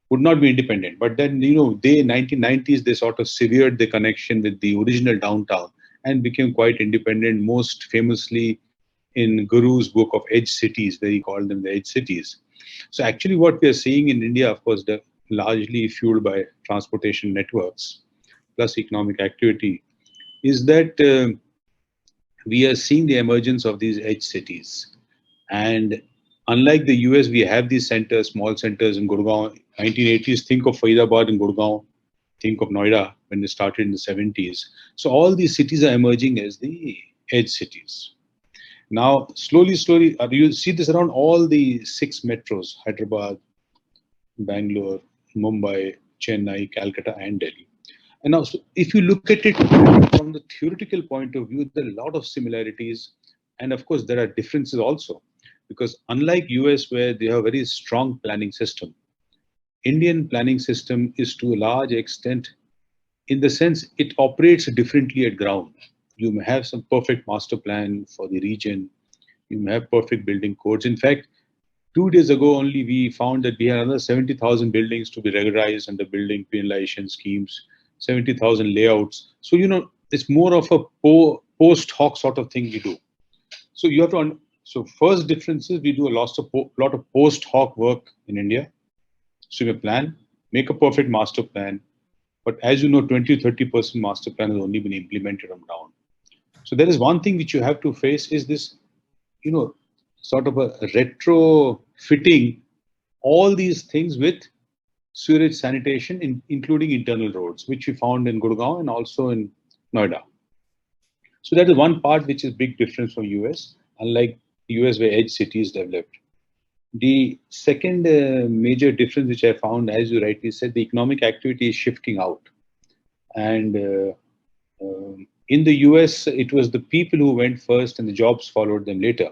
would not be independent. But then, they 1990s, they sort of severed the connection with the original downtown and became quite independent, most famously in Guru's book of Edge Cities, where he called them the Edge Cities. So actually what we are seeing in India, of course, largely fueled by transportation networks, plus economic activity, is that we are seeing the emergence of these edge cities. And unlike the US, we have these centers, small centers in Gurgaon. 1980s, think of Faridabad in Gurgaon, think of Noida when they started in the 70s. So all these cities are emerging as the edge cities. Now, slowly, you see this around all the 6 metros, Hyderabad, Bangalore, Mumbai, Chennai, Calcutta, and Delhi. And now, so if you look at it from the theoretical point of view, there are a lot of similarities. And of course, there are differences also. Because unlike US, where they have a very strong planning system, Indian planning system is to a large extent, in the sense, it operates differently at ground. You may have some perfect master plan for the region. You may have perfect building codes. In fact, 2 days ago only, we found that we had another 70,000 buildings to be regularized under building penalization schemes, 70,000 layouts. So, it's more of a post hoc sort of thing we do. So you have to, so first difference is we do a lot of post hoc work in India. So you plan, make a perfect master plan. But as you know, 20-30% master plan has only been implemented on ground. So there is one thing which you have to face is this, sort of a retrofitting all these things with sewage sanitation, including internal roads, which we found in Gurgaon and also in Noida. So that is one part which is big difference from US, unlike US where edge cities developed. The second major difference which I found, as you rightly said, the economic activity is shifting out. And in the US, it was the people who went first and the jobs followed them later.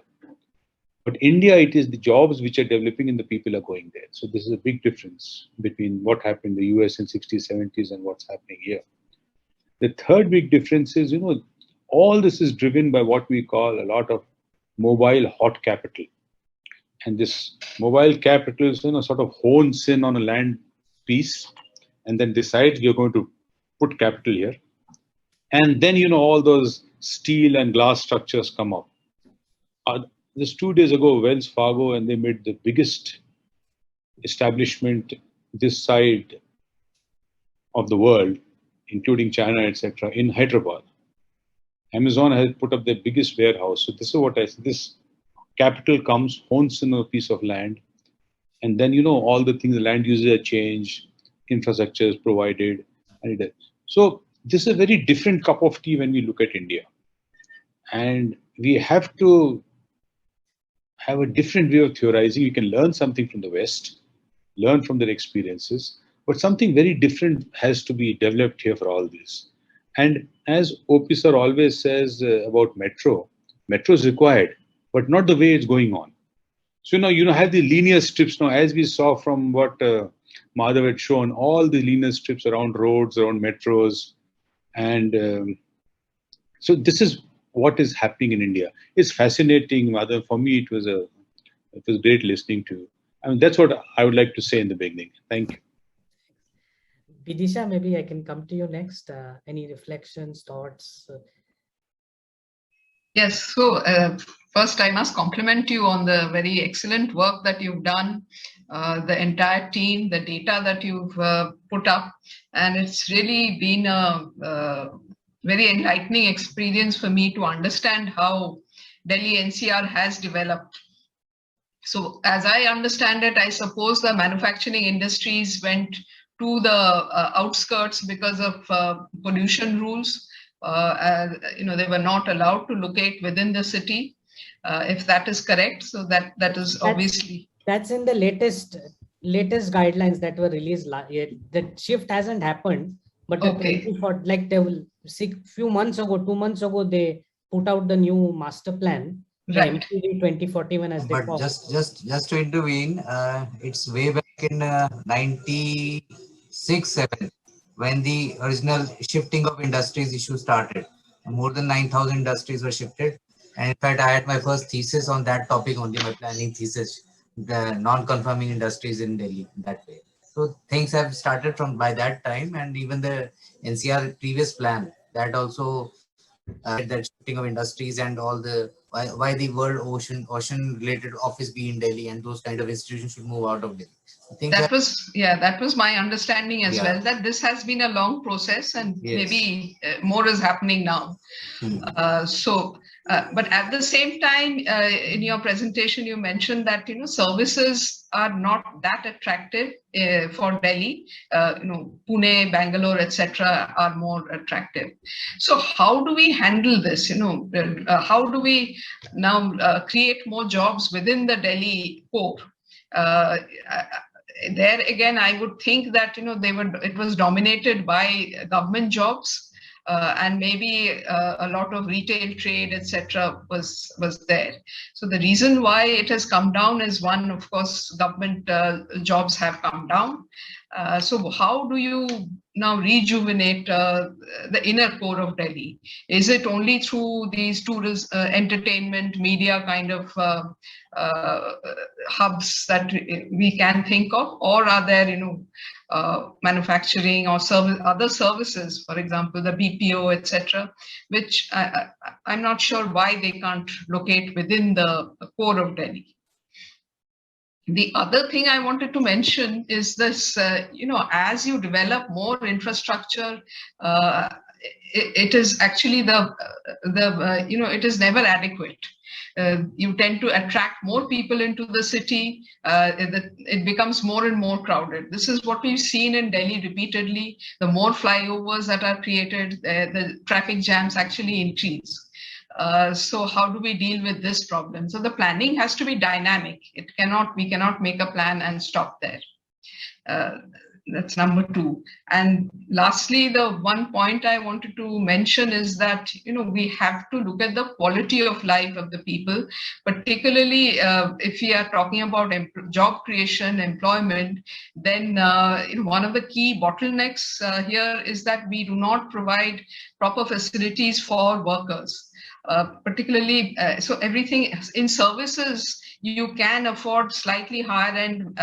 But India, it is the jobs which are developing and the people are going there. So this is a big difference between what happened in the US in 60s, 70s and what's happening here. The third big difference is, all this is driven by what we call a lot of mobile hot capital. And this mobile capital is, sort of hones in on a land piece and then decides you're going to put capital here. And then, all those steel and glass structures come up. Just 2 days ago, Wells Fargo, and they made the biggest establishment this side of the world, including China, etc., in Hyderabad. Amazon has put up their biggest warehouse. So this is what I said. This capital comes, hones in a piece of land, and then, all the things, the land uses are changed, infrastructure is provided. So this is a very different cup of tea when we look at India. And we have to have a different way of theorizing. You can learn something from the West, learn from their experiences, but something very different has to be developed here for all this. And as OP sir always says about metro is required, but not the way it's going on. So, have the linear strips now, as we saw from what Madhav had shown, all the linear strips around roads, around metros. And so this is what is happening in India. It's fascinating, Madhav. For me, it was great listening to you. I mean, that's what I would like to say in the beginning. Thank you. Vidisha, maybe I can come to you next. Any reflections, thoughts? Yes, so first I must compliment you on the very excellent work that you've done, the entire team, the data that you've put up, and it's really been a very enlightening experience for me to understand how Delhi NCR has developed. So as I understand it, I suppose the manufacturing industries went to the outskirts because of pollution rules. They were not allowed to locate within the city, if that is correct. So that is obviously. That's in the latest guidelines that were released. The shift hasn't happened, but Okay. they will see few months ago, 2 months ago, they put out the new master plan. Right. MPD 2041 as they call. But just to intervene, it's way back in 96-7 when the original shifting of industries issue started. More than 9,000 industries were shifted. And in fact, I had my first thesis on that topic only, my planning thesis, the non-conforming industries in Delhi that way. So things have started from by that time, and even the NCR previous plan that also that shifting of industries and all the why the world ocean related office be in Delhi and those kind of institutions should move out of Delhi. That was my understanding as well, that this has been a long process and maybe more is happening now. But at the same time, in your presentation, you mentioned that services are not that attractive for Delhi. Pune, Bangalore, etc., are more attractive. So how do we handle this? How do we now create more jobs within the Delhi core? There again, I would think that it was dominated by government jobs. And maybe a lot of retail trade, etc., was there. So the reason why it has come down is one, of course, government jobs have come down. So how do you now rejuvenate the inner core of Delhi? Is it only through these tourist, entertainment, media kind of hubs that we can think of, or are there, manufacturing or other services, for example, the BPO, etc., which I'm not sure why they can't locate within the core of Delhi. The other thing I wanted to mention is this, as you develop more infrastructure, it is actually it is never adequate. You tend to attract more people into the city. It becomes more and more crowded. This is what we've seen in Delhi repeatedly. The more flyovers that are created, the traffic jams actually increase. So how do we deal with this problem? So the planning has to be dynamic. We cannot make a plan and stop there. That's number two. And lastly, the one point I wanted to mention is that, we have to look at the quality of life of the people, particularly if we are talking about job creation, employment, then one of the key bottlenecks here is that we do not provide proper facilities for workers. Particularly, so everything in services, you can afford slightly higher end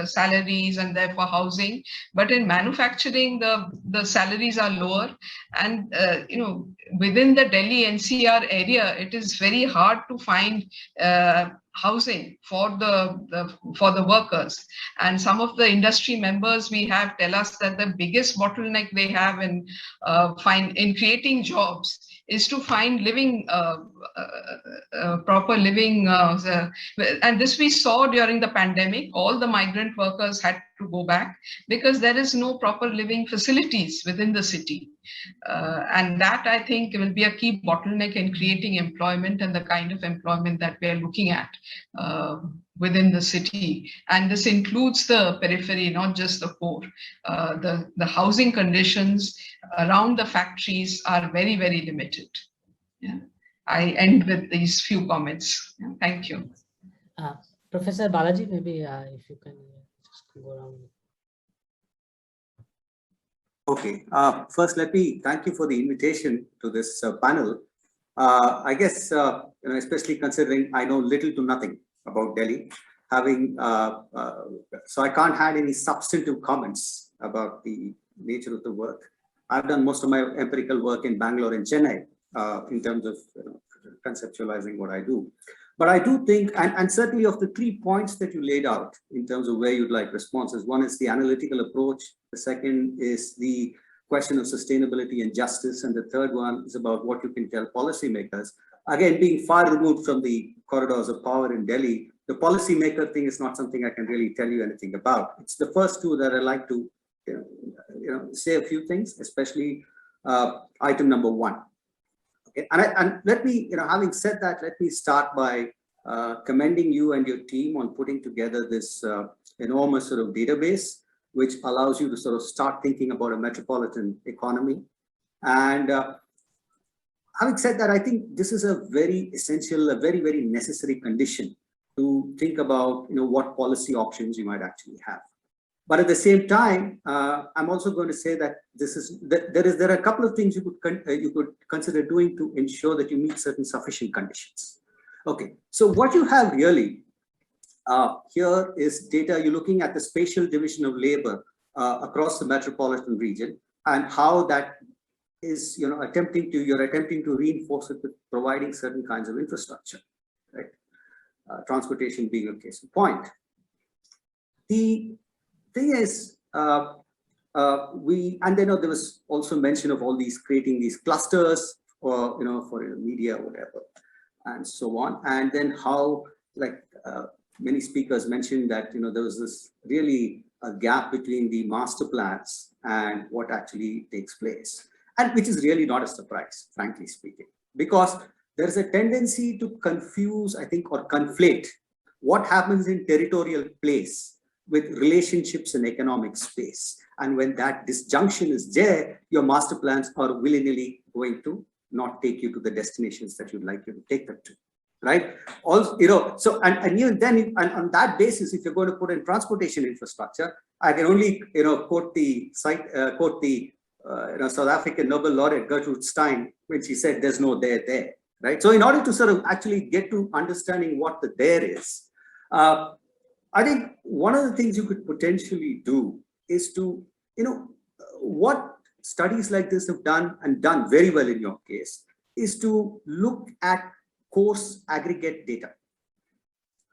salaries and therefore housing, but in manufacturing, the salaries are lower. And, within the Delhi NCR area, it is very hard to find housing for the workers. And some of the industry members we have tell us that the biggest bottleneck they have in creating jobs is to find proper living. And this we saw during the pandemic. All the migrant workers had to go back because there is no proper living facilities within the city. And that, I think, will be a key bottleneck in creating employment and the kind of employment that we are looking at within the city. And this includes the periphery, not just the core. The housing conditions around the factories are very, very limited. Yeah. I end with these few comments. Yeah, thank you. Professor Balaji, maybe if you can just go around. Okay. First, let me thank you for the invitation to this panel. I guess, especially considering I know little to nothing about Delhi, so I can't add any substantive comments about the nature of the work. I've done most of my empirical work in Bangalore and Chennai in terms of conceptualizing what I do. But I do think, and certainly of the 3 points that you laid out in terms of where you'd like responses, one is the analytical approach, the second is the question of sustainability and justice, and the third one is about what you can tell policymakers. Again, being far removed from the corridors of power in Delhi, the policymaker thing is not something I can really tell you anything about. It's the first two that I like to say a few things, especially item number one. Okay. And let me, having said that, let me start by commending you and your team on putting together this enormous sort of database, which allows you to sort of start thinking about a metropolitan economy. And having said that, I think this is a very essential, a very, very necessary condition to think about, what policy options you might actually have. But at the same time, I'm also going to say that there are a couple of things you could consider doing to ensure that you meet certain sufficient conditions. Okay, so what you have really here is data. You're looking at the spatial division of labor across the metropolitan region and how that is, you're attempting to reinforce it with providing certain kinds of infrastructure, right? Transportation being a case in point. The thing is, and then there was also mention of all these creating these clusters or for media or whatever, and so on. And then how, like many speakers mentioned, that there was this really a gap between the master plans and what actually takes place, and which is really not a surprise, frankly speaking, because there is a tendency to confuse, I think, or conflate what happens in territorial place with relationships in economic space. And when that disjunction is there, your master plans are willy-nilly going to not take you to the destinations that you'd like you to take them to. right? Also, so, and even then, and on that basis, if you're going to put in transportation infrastructure, I can only, quote the South African Nobel laureate Gertrude Stein, when she said, there's no there, right? So in order to sort of actually get to understanding what the there is, I think one of the things you could potentially do is to, what studies like this have done, and done very well in your case, is to look at coarse aggregate data,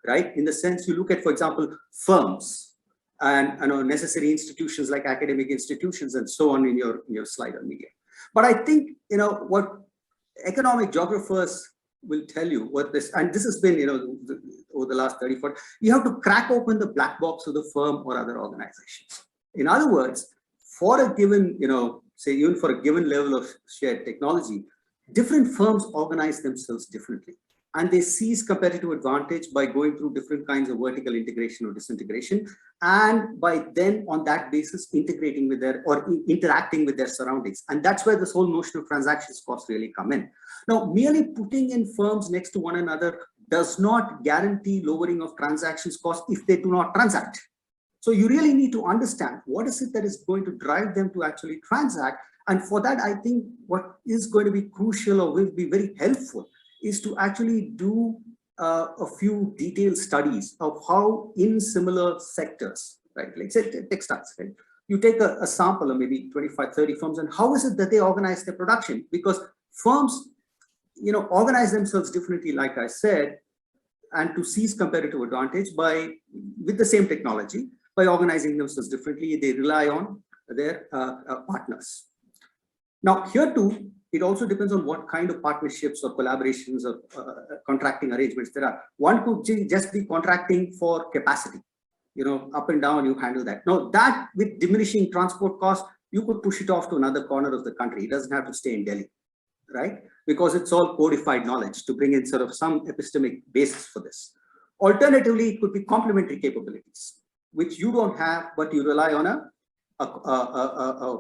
right? In the sense you look at, for example, firms and necessary institutions like academic institutions and so on in your slide on media. But I think, what economic geographers will tell you, and this has been, over the last 30, 40, you have to crack open the black box of the firm or other organizations. In other words, for a given, say even for a given level of shared technology, different firms organize themselves differently, and they seize competitive advantage by going through different kinds of vertical integration or disintegration, and by then on that basis integrating with interacting with their surroundings. And that's where this whole notion of transactions costs really come in. Now, merely putting in firms next to one another does not guarantee lowering of transactions costs if they do not transact. So you really need to understand what is it that is going to drive them to actually transact. And for that, I think what is going to be crucial or will be very helpful is to actually do a few detailed studies of how in similar sectors, right? Like say textiles, right? You take a sample of maybe 25, 30 firms, and how is it that they organize their production? Because firms, organize themselves differently, like I said, and to seize competitive advantage with the same technology, by organizing themselves differently, they rely on their partners. Now, here too, it also depends on what kind of partnerships or collaborations or contracting arrangements there are. One could just be contracting for capacity, up and down, you handle that. Now, that with diminishing transport costs, you could push it off to another corner of the country. It doesn't have to stay in Delhi, right? Because it's all codified knowledge to bring in sort of some epistemic basis for this. Alternatively, it could be complementary capabilities, which you don't have, but you rely on a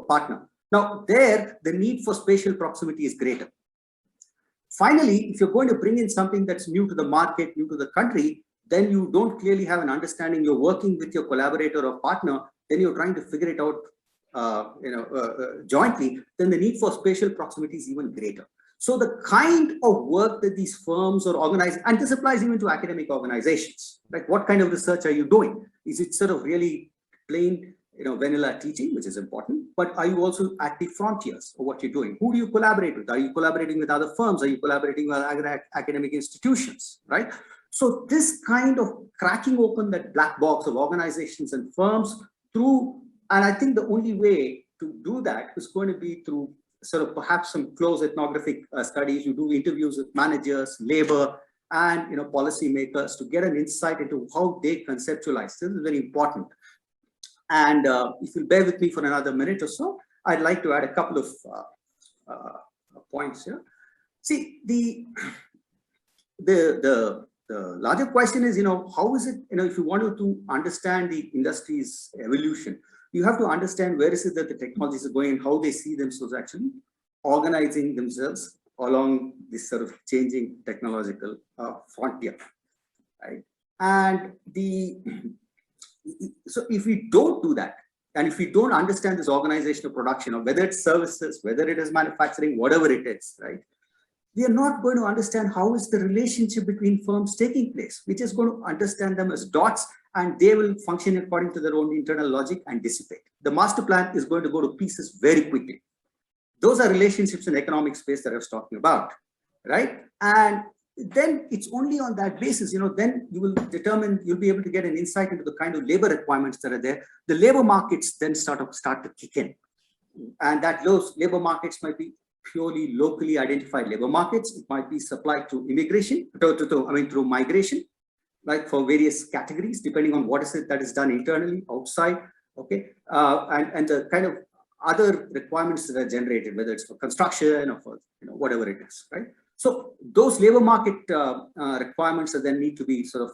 partner. Now, there, the need for spatial proximity is greater. Finally, if you're going to bring in something that's new to the market, new to the country, then you don't clearly have an understanding. You're working with your collaborator or partner, then you're trying to figure it out jointly, then the need for spatial proximity is even greater. So the kind of work that these firms are organizing, and this applies even to academic organizations, like what kind of research are you doing? Is it sort of really plain, vanilla teaching, which is important, but are you also at the frontiers of what you're doing? Who do you collaborate with? Are you collaborating with other firms? Are you collaborating with other academic institutions, right? So this kind of cracking open that black box of organizations and firms through, and I think the only way to do that is going to be through sort of perhaps some close ethnographic studies. You do interviews with managers, labor, and policymakers to get an insight into how they conceptualize. This is very important. And if you'll bear with me for another minute or so, I'd like to add a couple of points here. See, the larger question is, how is it, if you wanted to understand the industry's evolution, you have to understand where is it that the technologies are going and how they see themselves actually organizing themselves along this sort of changing technological frontier, right? And so if we don't do that, and if we don't understand this organization of production, or whether it's services, whether it is manufacturing, whatever it is, right? We are not going to understand how is the relationship between firms taking place. We're just going to understand them as dots, and they will function according to their own internal logic and dissipate. The master plan is going to go to pieces very quickly. Those are relationships in economic space that I was talking about, right? And then it's only on that basis, then you will determine, you'll be able to get an insight into the kind of labor requirements that are there. The labor markets then start to kick in. And that those labor markets might be purely locally identified labor markets. It might be supplied to immigration, through migration, like for various categories, depending on what is it that is done internally, outside, okay? And the kind of other requirements that are generated, whether it's for construction or for whatever it is, right? So those labor market requirements that then need to be sort of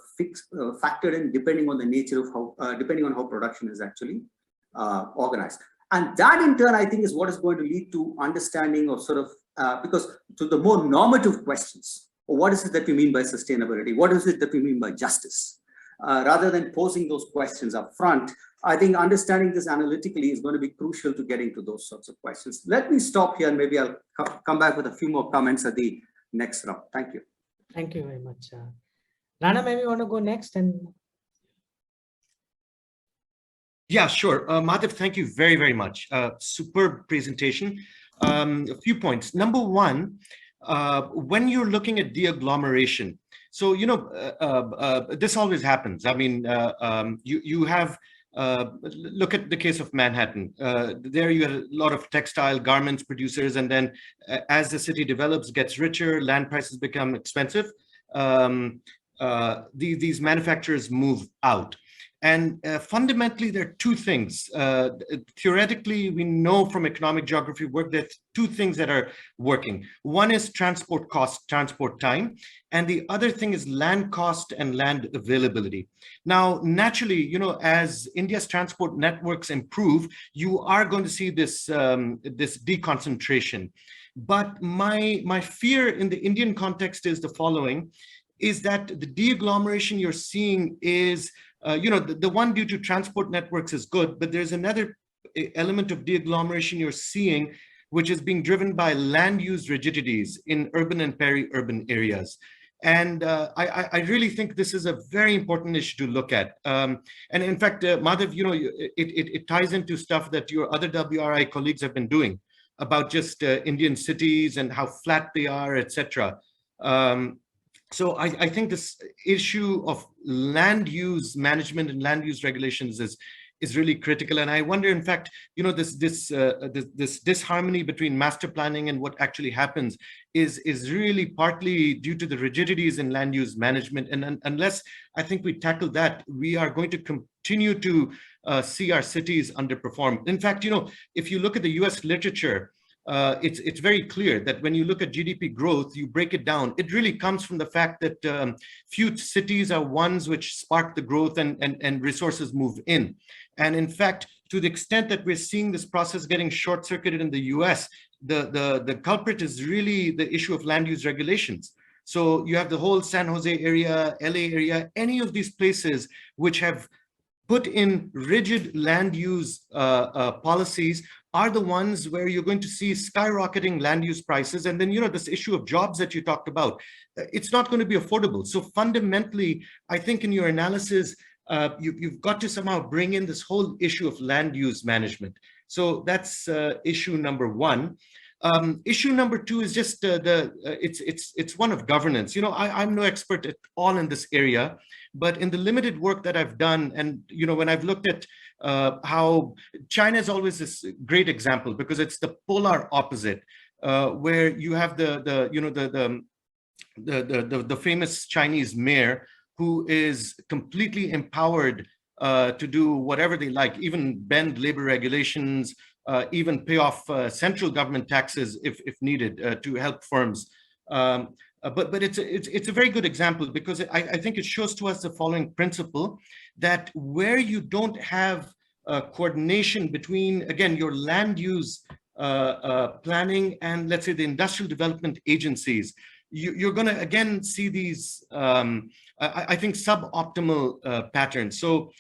factored in depending on the nature of depending on how production is actually organized. And that in turn, I think, is what is going to lead to understanding of sort of, because to the more normative questions, what is it that we mean by sustainability? What is it that we mean by justice? Rather than posing those questions up front, I think understanding this analytically is going to be crucial to getting to those sorts of questions. Let me stop here and maybe I'll come back with a few more comments at the next round. Thank you. Thank you very much. Rana, maybe you want to go next and. Yeah, sure. Madhav, thank you very, very much. Superb presentation. A few points. Number one, when you're looking at de-agglomeration, so, you know, this always happens. I mean, you have, look at the case of Manhattan. There you have a lot of textile garments producers, and then as the city develops, gets richer, land prices become expensive, these manufacturers move out. And fundamentally, there are two things. Theoretically, we know from economic geography work that two things that are working. One is transport cost, transport time, and the other thing is land cost and land availability. Now, naturally, you know, as India's transport networks improve, you are going to see this, this deconcentration. But my fear in the Indian context is the following, is that the de-agglomeration you're seeing is you know, the one due to transport networks is good, but there's another element of de-agglomeration you're seeing, which is being driven by land use rigidities in urban and peri-urban areas. And I really think this is a very important issue to look at. And in fact, Madhav, you know, it ties into stuff that your other WRI colleagues have been doing about just Indian cities and how flat they are, etc. So I think this issue of land use management and land use regulations is really critical. And I wonder, in fact, you know, this disharmony between master planning and what actually happens is really partly due to the rigidities in land use management. And unless I think we tackle that, we are going to continue to see our cities underperform. In fact, you know, if you look at the US literature, it's very clear that when you look at GDP growth, you break it down. It really comes from the fact that few cities are ones which spark the growth and resources move in. And in fact, to the extent that we're seeing this process getting short-circuited in the US, the culprit is really the issue of land use regulations. So you have the whole San Jose area, LA area, any of these places which have put in rigid land use policies are the ones where you're going to see skyrocketing land use prices. And then, you know, this issue of jobs that you talked about, it's not going to be affordable. So fundamentally, I think in your analysis, you've got to somehow bring in this whole issue of land use management. So that's issue number one. Issue number two is just it's one of governance. You know, I'm no expert at all in this area, but in the limited work that I've done, and you know, when I've looked at how China is always this great example because it's the polar opposite, where you have the famous Chinese mayor who is completely empowered to do whatever they like, even bend labor regulations, even pay off central government taxes if needed to help firms. But it's a very good example because I think it shows to us the following principle, that where you don't have coordination between, again, your land use planning and let's say the industrial development agencies, you're going to again see these I think suboptimal patterns. So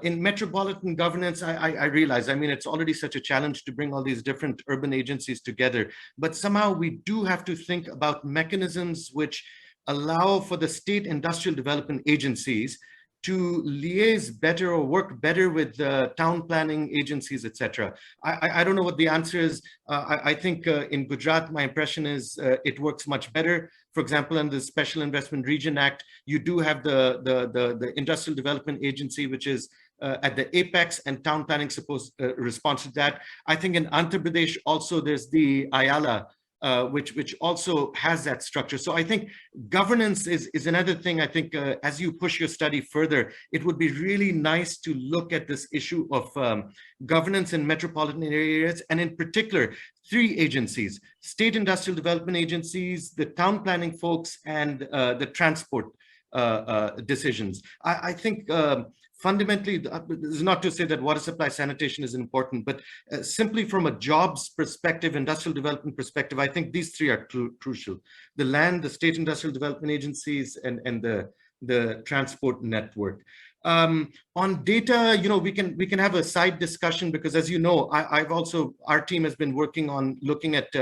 in metropolitan governance, I realize, I mean, it's already such a challenge to bring all these different urban agencies together, but somehow we do have to think about mechanisms which allow for the state industrial development agencies to liaise better or work better with town planning agencies, etc. I don't know what the answer is. I think in Gujarat, my impression is it works much better. For example, in the Special Investment Region Act, you do have the Industrial Development Agency, which is at the apex, and town planning supposed responds to that. I think in Andhra Pradesh also there's the Ayala, which also has that structure. So I think governance is another thing. I think as you push your study further, it would be really nice to look at this issue of governance in metropolitan areas, and in particular, 3 agencies: state industrial development agencies, the town planning folks, and the transport decisions. I think fundamentally, this is not to say that water supply sanitation is important, but simply from a jobs perspective, industrial development perspective, I think these three are crucial. The land, the state industrial development agencies, and the transport network. On data, we can have a side discussion, because as you know, our team has been working on looking at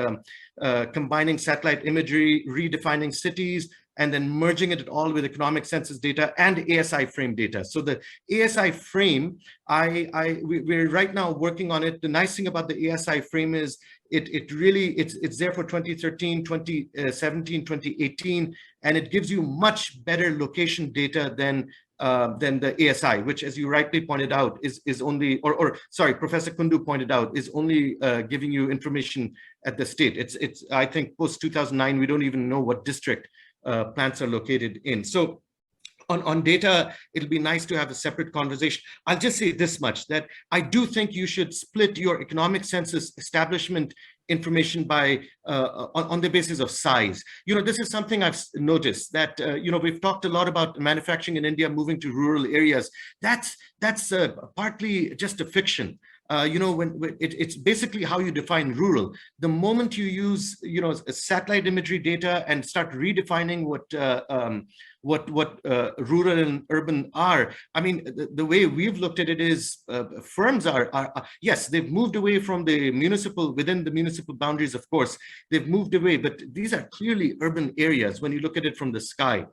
combining satellite imagery, redefining cities, and then merging it all with economic census data and ASI frame data. So the ASI frame, we're right now working on it. The nice thing about the ASI frame is it's there for 2013, 2017, 2018, and it gives you much better location data than the ASI, which, as you rightly pointed out, is only, sorry, Professor Kundu pointed out, is only giving you information at the state. It's I think post 2009, we don't even know what district plants are located in. So on data, it'll be nice to have a separate conversation. I'll just say this much, that I do think you should split your economic census establishment information by on the basis of size. This is something I've noticed, that we've talked a lot about manufacturing in India moving to rural areas. That's partly just a fiction. When it's basically how you define rural. The moment you use satellite imagery data and start redefining what rural and urban are, I mean, the way we've looked at it is firms are yes, they've moved away from the municipal, within the municipal boundaries, of course, they've moved away, but these are clearly urban areas when you look at it from the sky.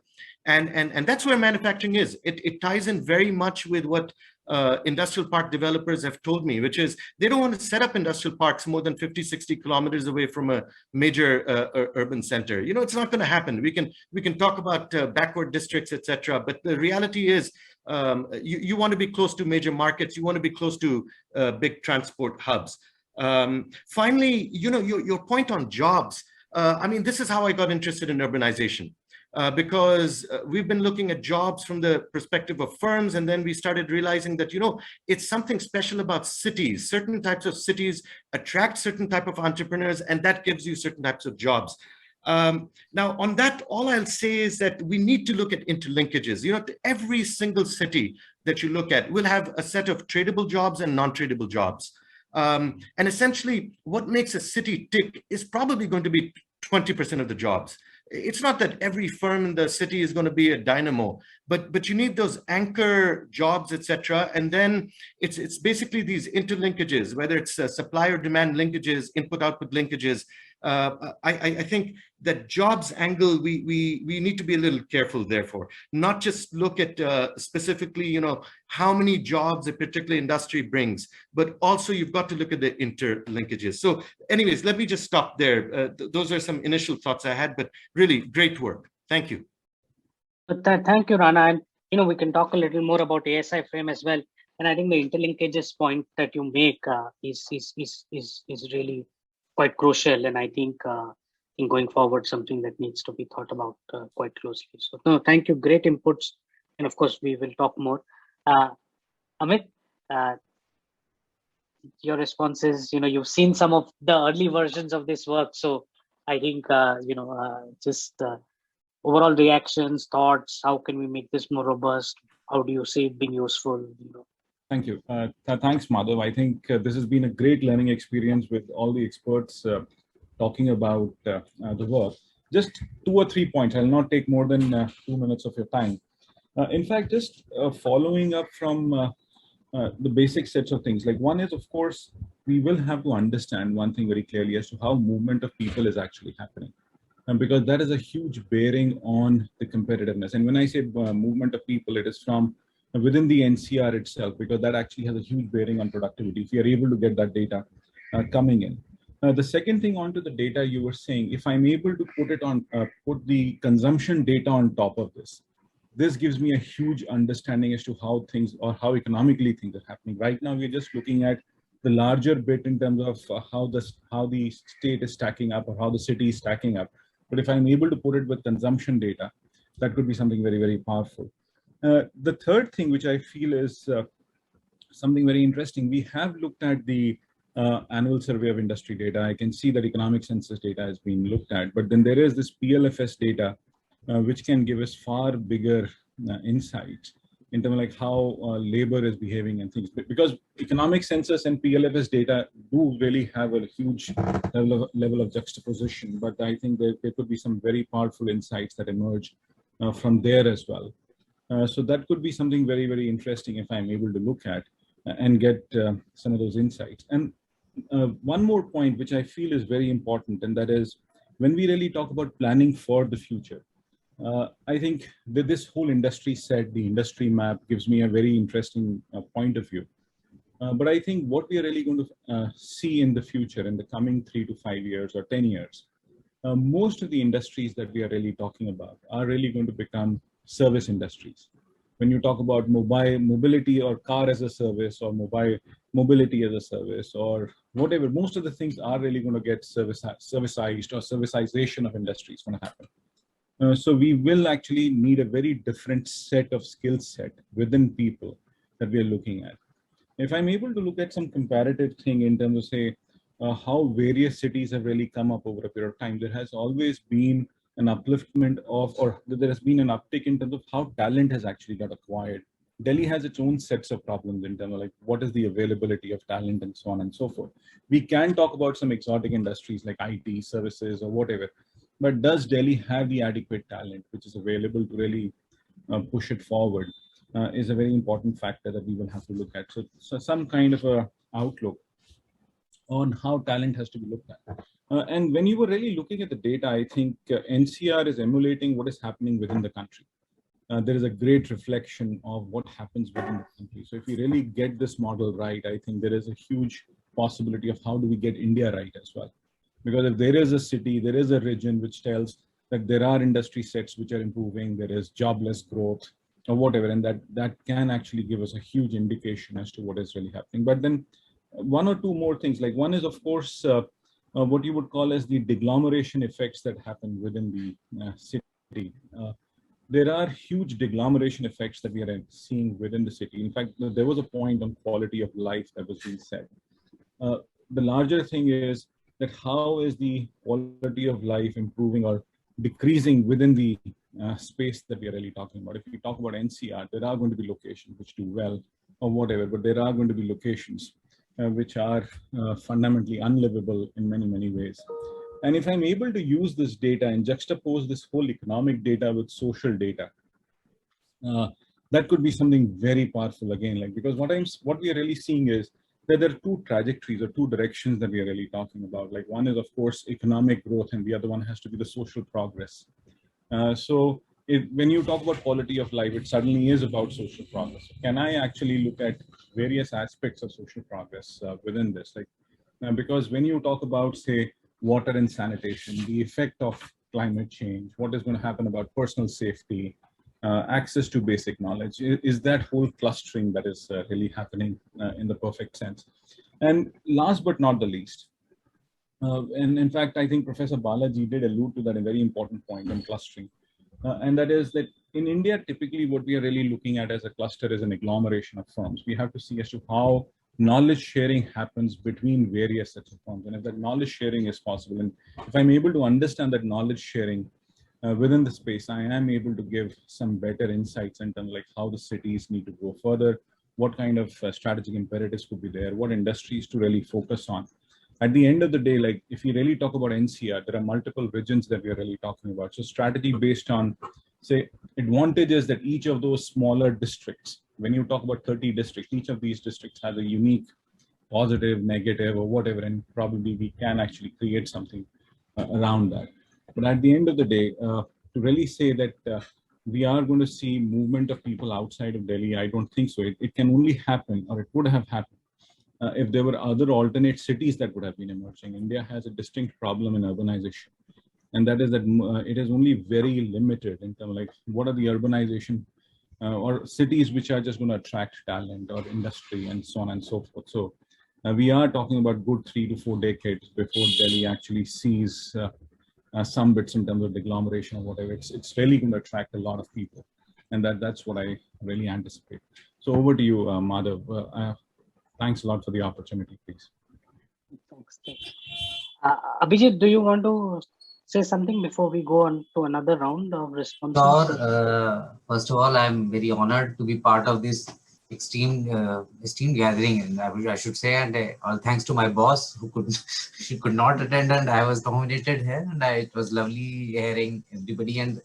And that's where manufacturing is. It ties in very much with what industrial park developers have told me, which is they don't want to set up industrial parks more than 50, 60 kilometers away from a major urban center. It's not going to happen. We can talk about backward districts, etc. But the reality is you want to be close to major markets. You want to be close to big transport hubs. Finally, your point on jobs. I mean, this is how I got interested in urbanization. Because we've been looking at jobs from the perspective of firms, and then we started realizing that, it's something special about cities. Certain types of cities attract certain type of entrepreneurs, and that gives you certain types of jobs. Now, on that, all I'll say is that we need to look at interlinkages. Every single city that you look at will have a set of tradable jobs and non-tradable jobs. And essentially, what makes a city tick is probably going to be 20% of the jobs. It's not that every firm in the city is going to be a dynamo, but you need those anchor jobs, etc. And then it's basically these interlinkages, whether it's supply or demand linkages, input-output linkages. I think that jobs angle, we need to be a little careful, therefore, not just look at specifically, how many jobs a particular industry brings, but also you've got to look at the interlinkages. So anyways, let me just stop there. Those are some initial thoughts I had, but really great work. Thank you. Thank you, Rana. And, we can talk a little more about ASI frame as well. And I think the interlinkages point that you make is really quite crucial, and I think in going forward, something that needs to be thought about quite closely. So, no, thank you, great inputs, and of course we will talk more. Amit, your responses. You've seen some of the early versions of this work, so I think just overall reactions, thoughts. How can we make this more robust? How do you see it being useful? Thank you. Thanks, Madhav. I think this has been a great learning experience with all the experts talking about the work. Just 2 or 3 points. I'll not take more than 2 minutes of your time. In fact, just following up from the basic sets of things. Like, one is, of course, we will have to understand one thing very clearly as to how movement of people is actually happening. Because that is a huge bearing on the competitiveness. And when I say movement of people, it is from within the NCR itself, because that actually has a huge bearing on productivity if you are able to get that data coming in. The second thing onto the data you were saying, if I'm able to put it on, put the consumption data on top of this gives me a huge understanding as to how things, or how economically things are happening. Right now, we're just looking at the larger bit in terms of how the state is stacking up, or how the city is stacking up. But if I'm able to put it with consumption data, that could be something very, very powerful. The third thing, which I feel is something very interesting, we have looked at the annual survey of industry data. I can see that economic census data has been looked at, but then there is this PLFS data, which can give us far bigger insights in terms of like how labor is behaving and things. Because economic census and PLFS data do really have a huge level of juxtaposition, but I think there could be some very powerful insights that emerge from there as well. So that could be something very, very interesting if I'm able to look at and get some of those insights. And one more point, which I feel is very important, and that is when we really talk about planning for the future, I think that this whole industry set, the industry map, gives me a very interesting point of view. But I think what we are really going to see in the future, in the coming 3 to 5 years or 10 years, most of the industries that we are really talking about are really going to become service industries. When you talk about mobility or car as a service or mobility as a service or whatever, most of the things are really going to get servicized, or servicization of industry is going to happen. So we will actually need a very different set of skill set within people that we are looking at. If I'm able to look at some comparative thing in terms of, say, how various cities have really come up over a period of time, there has always been an upliftment of, or there has been an uptick in terms of how talent has actually got acquired. Delhi has its own sets of problems in terms of like what is the availability of talent and so on and so forth. We can talk about some exotic industries like IT, services or whatever, but does Delhi have the adequate talent which is available to really push it forward is a very important factor that we will have to look at. So some kind of a outlook on how talent has to be looked at. And when you were really looking at the data, I think NCR is emulating what is happening within the country. There is a great reflection of what happens within the country. So if we really get this model right, I think there is a huge possibility of how do we get India right as well. Because if there is a city, there is a region which tells that there are industry sets which are improving, there is jobless growth or whatever, and that can actually give us a huge indication as to what is really happening. But then one or two more things, like one is of course, what you would call as the degglomeration effects that happen within the city. There are huge degglomeration effects that we are seeing within the city. In fact, there was a point on quality of life that was being said. The larger thing is that how is the quality of life improving or decreasing within the space that we are really talking about. If we talk about NCR, there are going to be locations which do well or whatever, but there are going to be locations which are fundamentally unlivable in many, many ways. And if I'm able to use this data and juxtapose this whole economic data with social data, that could be something very powerful again, like, because what we are really seeing is that there are two trajectories or two directions that we are really talking about. Like one is of course economic growth and the other one has to be the social progress. When you talk about quality of life, it suddenly is about social progress. Can I actually look at various aspects of social progress within this? Because when you talk about, say, water and sanitation, the effect of climate change, what is going to happen about personal safety, access to basic knowledge, is that whole clustering that is really happening in the perfect sense. And last but not the least, and in fact, I think Professor Balaji did allude to that, a very important point on clustering. And that is that in India, typically what we are really looking at as a cluster is an agglomeration of firms. We have to see as to how knowledge sharing happens between various sets of firms. And if that knowledge sharing is possible, and if I'm able to understand that knowledge sharing within the space, I am able to give some better insights in terms of like how the cities need to go further, what kind of strategic imperatives could be there, what industries to really focus on. At the end of the day, like if we really talk about NCR, there are multiple regions that we are really talking about. So strategy based on, say, advantages that each of those smaller districts, when you talk about 30 districts, each of these districts has a unique positive, negative, or whatever, and probably we can actually create something around that. But at the end of the day, to really say that we are going to see movement of people outside of Delhi, I don't think so. It can only happen, or it would have happened, if there were other alternate cities that would have been emerging. India has a distinct problem in urbanization, and that is that it is only very limited in terms of like what are the urbanization or cities which are just going to attract talent or industry and so on and so forth. So we are talking about good 3 to 4 decades before Delhi actually sees some bits in terms of degglomeration or whatever. It's really going to attract a lot of people, and that's what I really anticipate. So over to you, Madhav. Thanks a lot for the opportunity, please. Thanks. Abhijit, do you want to say something before we go on to another round of responses? First of all, I'm very honored to be part of this esteemed gathering, and I should say, and all thanks to my boss who she could not attend, and I was nominated here, and it was lovely hearing everybody, and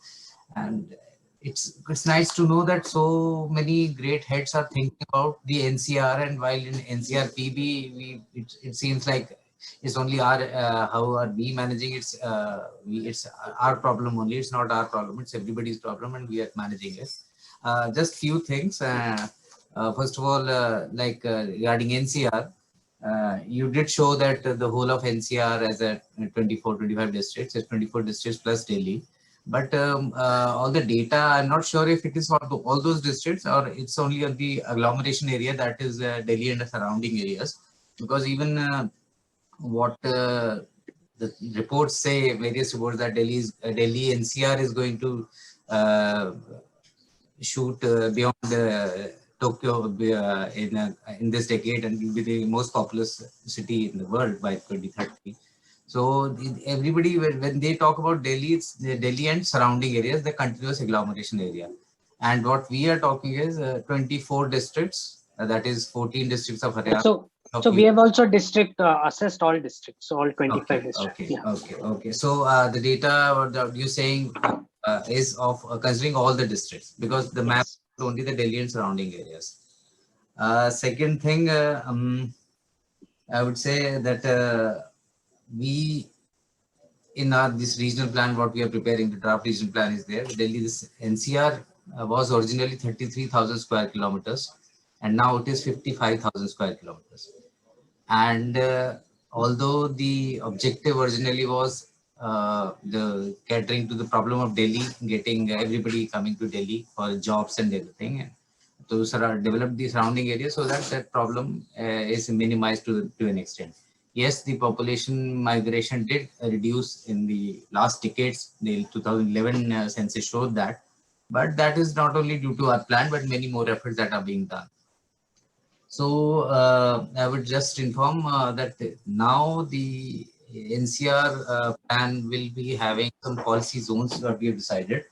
it's nice to know that so many great heads are thinking about the NCR, and while in NCR PB, it seems like it's only our how are we managing it's our problem only. It's not our problem, it's everybody's problem, and we are managing it. Just few things. First of all, regarding NCR, you did show that the whole of NCR as a 25 districts, it's 24 districts plus Delhi. But all the data, I'm not sure if it is for all those districts or it's only on the agglomeration area, that is Delhi and the surrounding areas. Because even what the reports say, various reports, that Delhi NCR is going to shoot beyond Tokyo in this decade, and will be the most populous city in the world by 2030. So everybody, when they talk about Delhi, it's the Delhi and surrounding areas, the continuous agglomeration area. And what we are talking is 24 districts, that is 14 districts of Haryana. So we have also assessed all districts, so all 25 okay, districts. Okay, yeah. okay. So the data that you're saying is of considering all the districts, because the map is only the Delhi and surrounding areas. Second thing, I would say that we, in this regional plan, what we are preparing, the draft regional plan is there. Delhi, this NCR was originally 33,000 square kilometers, and now it is 55,000 square kilometers. And although the objective originally was the catering to the problem of Delhi, getting everybody coming to Delhi for jobs and everything, and to develop the surrounding area so that that problem is minimized to an extent. Yes, the population migration did reduce in the last decades. The 2011 census showed that, but that is not only due to our plan, but many more efforts that are being done. So I would just inform that now the NCR plan will be having some policy zones that we have decided.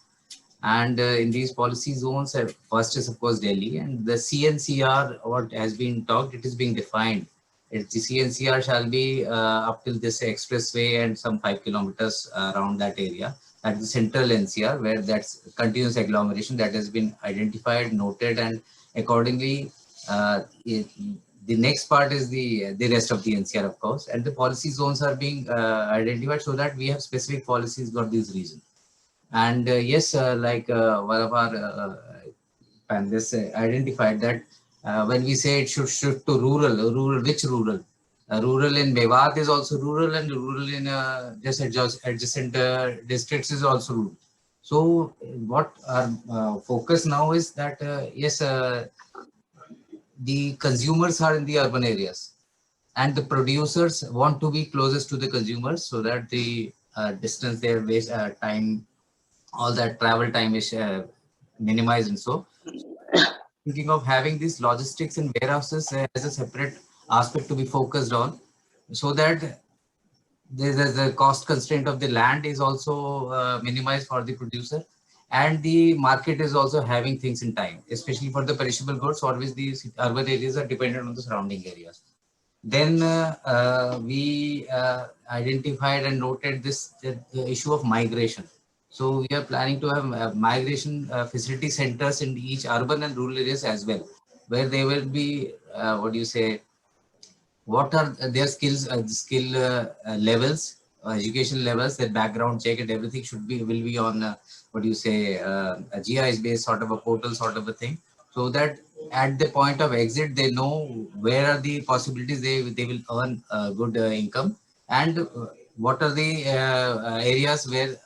And in these policy zones, first is of course Delhi, and the CNCR, what has been talked, it is being defined. The CNCR shall be up till this expressway and some 5 kilometers around that area. That is central NCR, where that's continuous agglomeration that has been identified, noted, and accordingly, the next part is the rest of the NCR, of course, and the policy zones are being identified so that we have specific policies for this region. And yes, like one of our panelists identified that when we say it should shift to rural, which rural? Rural in Mewat is also rural, and rural in just adjacent districts is also rural. So what our focus now is that yes, the consumers are in the urban areas, and the producers want to be closest to the consumers so that the distance, their waste time, all that travel time is minimized. And so thinking of having these logistics and warehouses as a separate aspect to be focused on, so that the cost constraint of the land is also minimized for the producer, and the market is also having things in time, especially for the perishable goods. Always these urban areas are dependent on the surrounding areas. Then we identified and noted the issue of migration. So we are planning to have migration facility centers in each urban and rural areas as well, where they will be, what are their skills, levels, education levels, their background check and everything will be on, a GIS based sort of a portal sort of a thing, so that at the point of exit, they know where are the possibilities they will earn good income, and what are the areas where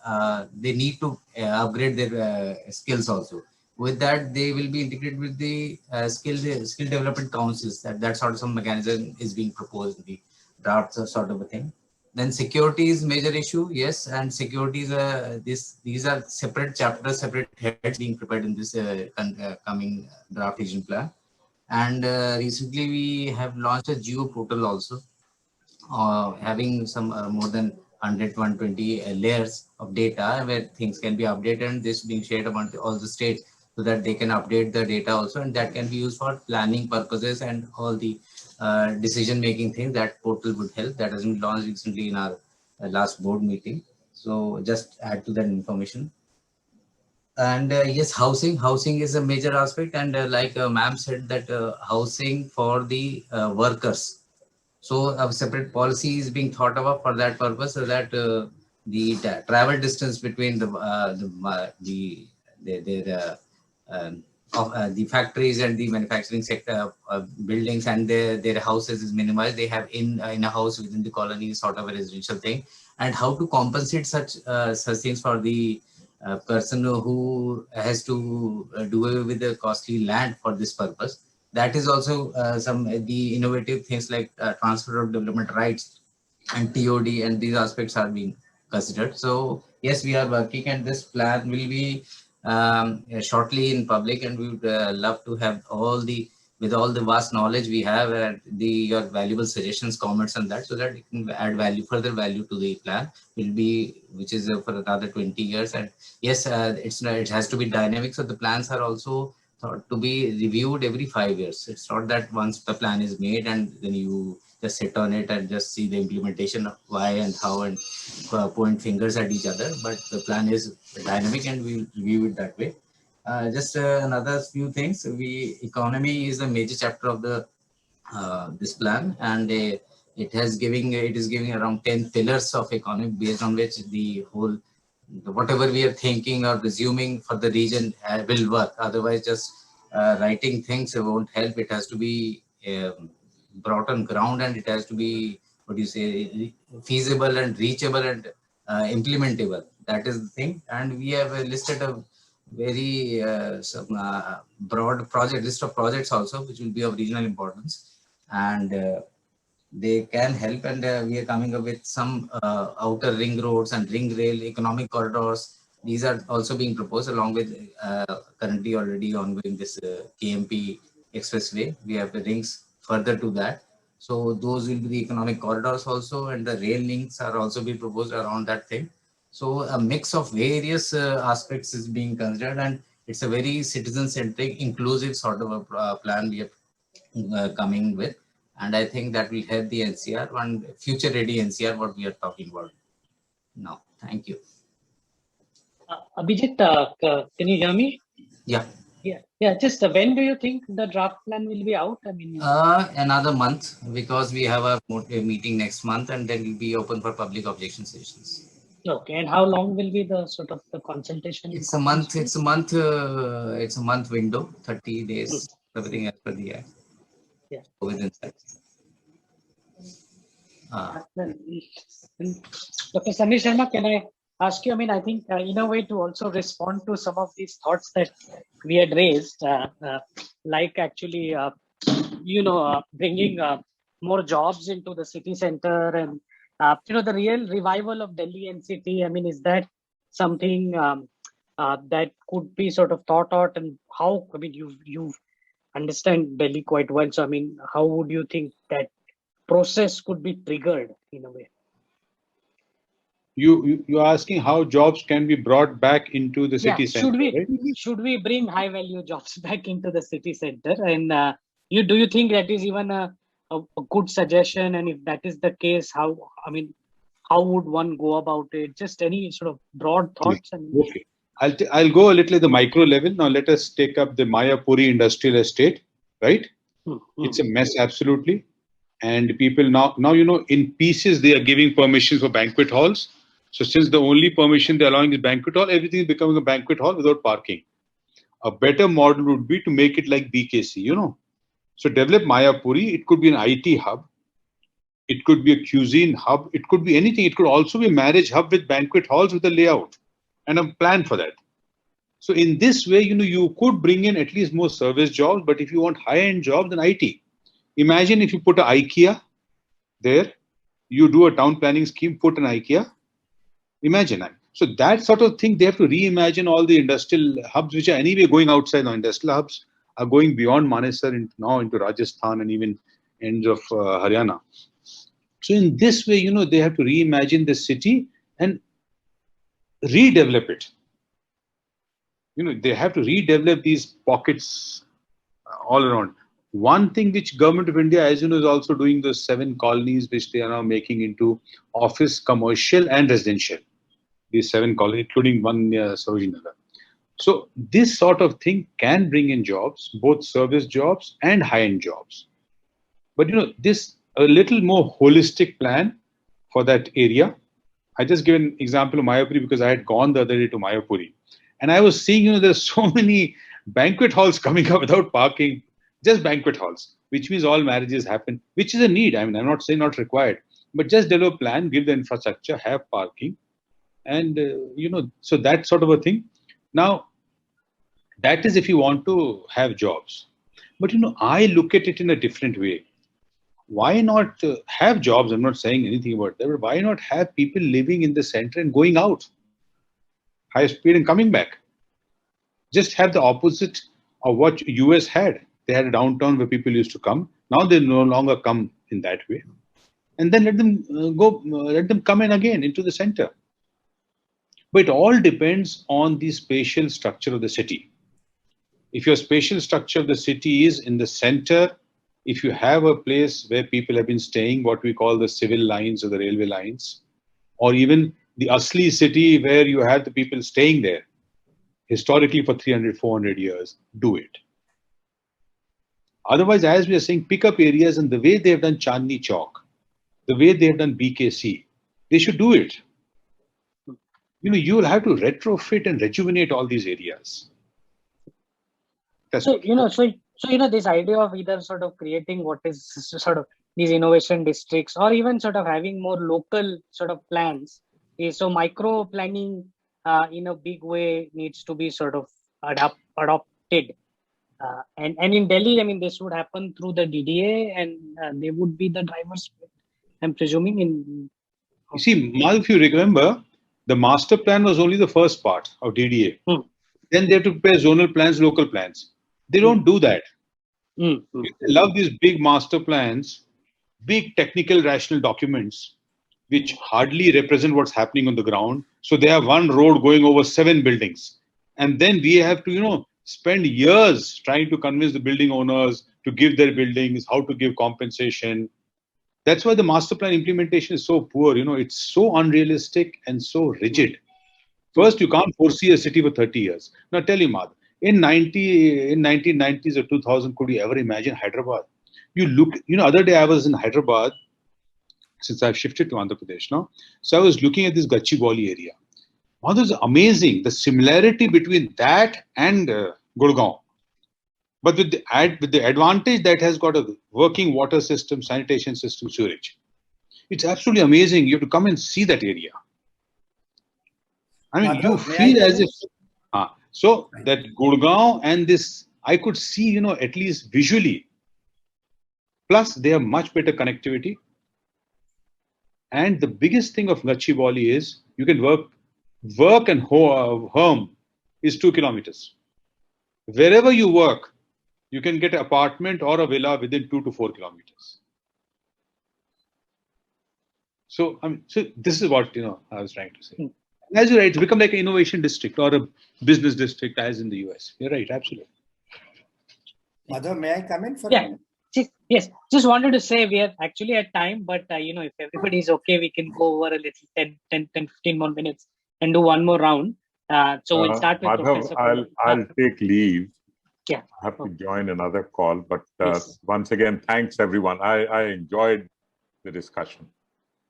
they need to upgrade their skills also. With that, they will be integrated with the skill development councils. That sort of some mechanism is being proposed in the draft sort of a thing. Then security is major issue, yes, and security is these are separate chapters, separate heads being prepared in this coming draft region plan. And recently we have launched a geo portal also, having some more than 100 to 120 layers of data where things can be updated, and this being shared among all the states so that they can update the data also, and that can be used for planning purposes and all the decision making things. That portal would help. That has been launched recently in our last board meeting. So just add to that information. And yes, housing is a major aspect, and like ma'am said that housing for the workers. So a separate policy is being thought about for that purpose, so that the travel distance between the factories and the manufacturing sector buildings and their houses is minimized. They have in a house within the colony sort of a residential thing, and how to compensate such things for the person who has to do away with the costly land for this purpose. That is also some the innovative things like transfer of development rights and TOD, and these aspects are being considered. So yes, we are working, and this plan will be shortly in public, and we would love to have with all the vast knowledge we have, your valuable suggestions, comments on that, so that it can add further value to the plan. Which is for another 20 years, and yes, it has to be dynamic. So the plans are also thought to be reviewed every 5 years. It's not that once the plan is made and then you just sit on it and just see the implementation of why and how and point fingers at each other, but the plan is dynamic and we'll review it that way. Just another few things. Economy is a major chapter of the this plan, and it is giving around 10 pillars of economy based on which the whole whatever we are thinking or resuming for the region will work. Otherwise, just writing things won't help. It has to be brought on ground, and it has to be, feasible and reachable and implementable. That is the thing. And we have listed a very broad list of projects also, which will be of regional importance, and they can help. And we are coming up with some outer ring roads and ring rail economic corridors. These are also being proposed along with currently already ongoing this KMP expressway. We have the rings further to that. So those will be the economic corridors also, and the rail links are also being proposed around that thing. So a mix of various aspects is being considered, and it's a very citizen-centric, inclusive sort of a plan we are coming with. And I think that will help the NCR and future-ready NCR, what we are talking about now. Thank you. Abhijit, can you hear me? Yeah. Yeah. Just when do you think the draft plan will be out? I mean, another month, because we have a meeting next month, and then will be open for public objection sessions. Okay. And how long will be the sort of the consultation? It's a month. It's a month window, 30 days. Everything as per the act. Yeah. Within that. Dr. Sameer Sharma, can I ask you? I mean, I think in a way to also respond to some of these thoughts that we had raised, like actually, bringing more jobs into the city center, and the real revival of Delhi NCT. I mean, is that something that could be sort of thought out, and how? I mean, you understand Delhi quite well, so I mean, how would you think that process could be triggered in a way? You're asking how jobs can be brought back into the city center, right? Should we bring high value jobs back into the city center? And do you think that is even a good suggestion? And if that is the case, how would one go about it? Just any sort of broad thoughts. Okay. I'll go a little at the micro level. Now let us take up the Mayapuri industrial estate, right? It's a mess, absolutely. And people now, in pieces, they are giving permissions for banquet halls. So since the only permission they're allowing is banquet hall, everything is becoming a banquet hall without parking. A better model would be to make it like BKC, So develop Mayapuri. It could be an IT hub. It could be a cuisine hub. It could be anything. It could also be a marriage hub with banquet halls with a layout and a plan for that. So in this way, you could bring in at least more service jobs. But if you want high-end jobs, then IT. Imagine if you put an IKEA there, you do a town planning scheme, put an IKEA. Imagine that. So that sort of thing, they have to reimagine all the industrial hubs, which are anyway going outside. Now, industrial hubs are going beyond Manesar now into Rajasthan and even ends of Haryana. So in this way, they have to reimagine the city and redevelop it. They have to redevelop these pockets all around. One thing which Government of India, as you know, is also doing those 7 colonies which they are now making into office, commercial and residential. These 7 colonies, including one near Sarojini Nagar. So this sort of thing can bring in jobs, both service jobs and high-end jobs. But this a little more holistic plan for that area. I just give an example of Mayapuri because I had gone the other day to Mayapuri. And I was seeing, there's so many banquet halls coming up without parking, just banquet halls, which means all marriages happen, which is a need. I mean, I'm not saying not required, but just develop a plan, give the infrastructure, have parking. And, so that sort of a thing. Now, that is if you want to have jobs. But, I look at it in a different way. Why not have jobs? I'm not saying anything about that, but why not have people living in the center and going out high speed and coming back? Just have the opposite of what US had. They had a downtown where people used to come. Now they no longer come in that way. And then let them come in again into the center. But it all depends on the spatial structure of the city. If your spatial structure of the city is in the center, if you have a place where people have been staying, what we call the civil lines or the railway lines, or even the Asli city where you have the people staying there, historically for 300, 400 years, do it. Otherwise, as we are saying, pick up areas and the way they have done Chandni Chowk, the way they have done BKC, they should do it. You will have to retrofit and rejuvenate all these areas. That's so, this idea of either sort of creating what is sort of these innovation districts or even sort of having more local sort of plans is so micro planning in a big way needs to be sort of adopted. And in Delhi, I mean, this would happen through the DDA and they would be the drivers, I'm presuming. You see, Madhav, if you remember, the master plan was only the first part of DDA. Then they have to prepare zonal plans, local plans. They don't do that. They love these big master plans, big technical rational documents, which hardly represent what's happening on the ground. So they have one road going over 7 buildings. And then we have to, spend years trying to convince the building owners to give their buildings, how to give compensation. That's why the master plan implementation is so poor. It's so unrealistic and so rigid. First, you can't foresee a city for 30 years. Now tell you, Madhav, in 1990s or 2000, could you ever imagine Hyderabad? You look, other day I was in Hyderabad, since I've shifted to Andhra Pradesh now. So I was looking at this Gachibowli area. Wow, this is amazing. The similarity between that and Gurgaon. But with the advantage that has got a working water system, sanitation system, sewage. It's absolutely amazing. You have to come and see that area. I mean, Madhav, you feel as if... So that Gurgaon and this, I could see, at least visually. Plus, they have much better connectivity. And the biggest thing of Gachibowli is you can work and home is 2 kilometers. Wherever you work, you can get an apartment or a villa within 2 to 4 kilometers. So, so this is what, I was trying to say. As you're right, it's become like an innovation district or a business district as in the US. You're right, absolutely. Madhav, may I come in for Yeah. Yes, just wanted to say we are actually at time, but if everybody is okay, we can go over a little 10, 15 more minutes and do one more round. So we'll start with Madhav, Professor. I'll take leave. Yeah. I have to join another call, but Yes. once again, thanks everyone. I enjoyed the discussion.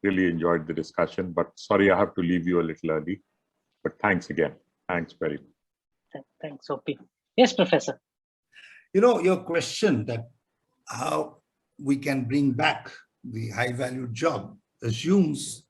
Really enjoyed the discussion, but sorry, I have to leave you a little early. But thanks again. Thanks very much. Thanks, OP. Yes, Professor. your question that how we can bring back the high-value job assumes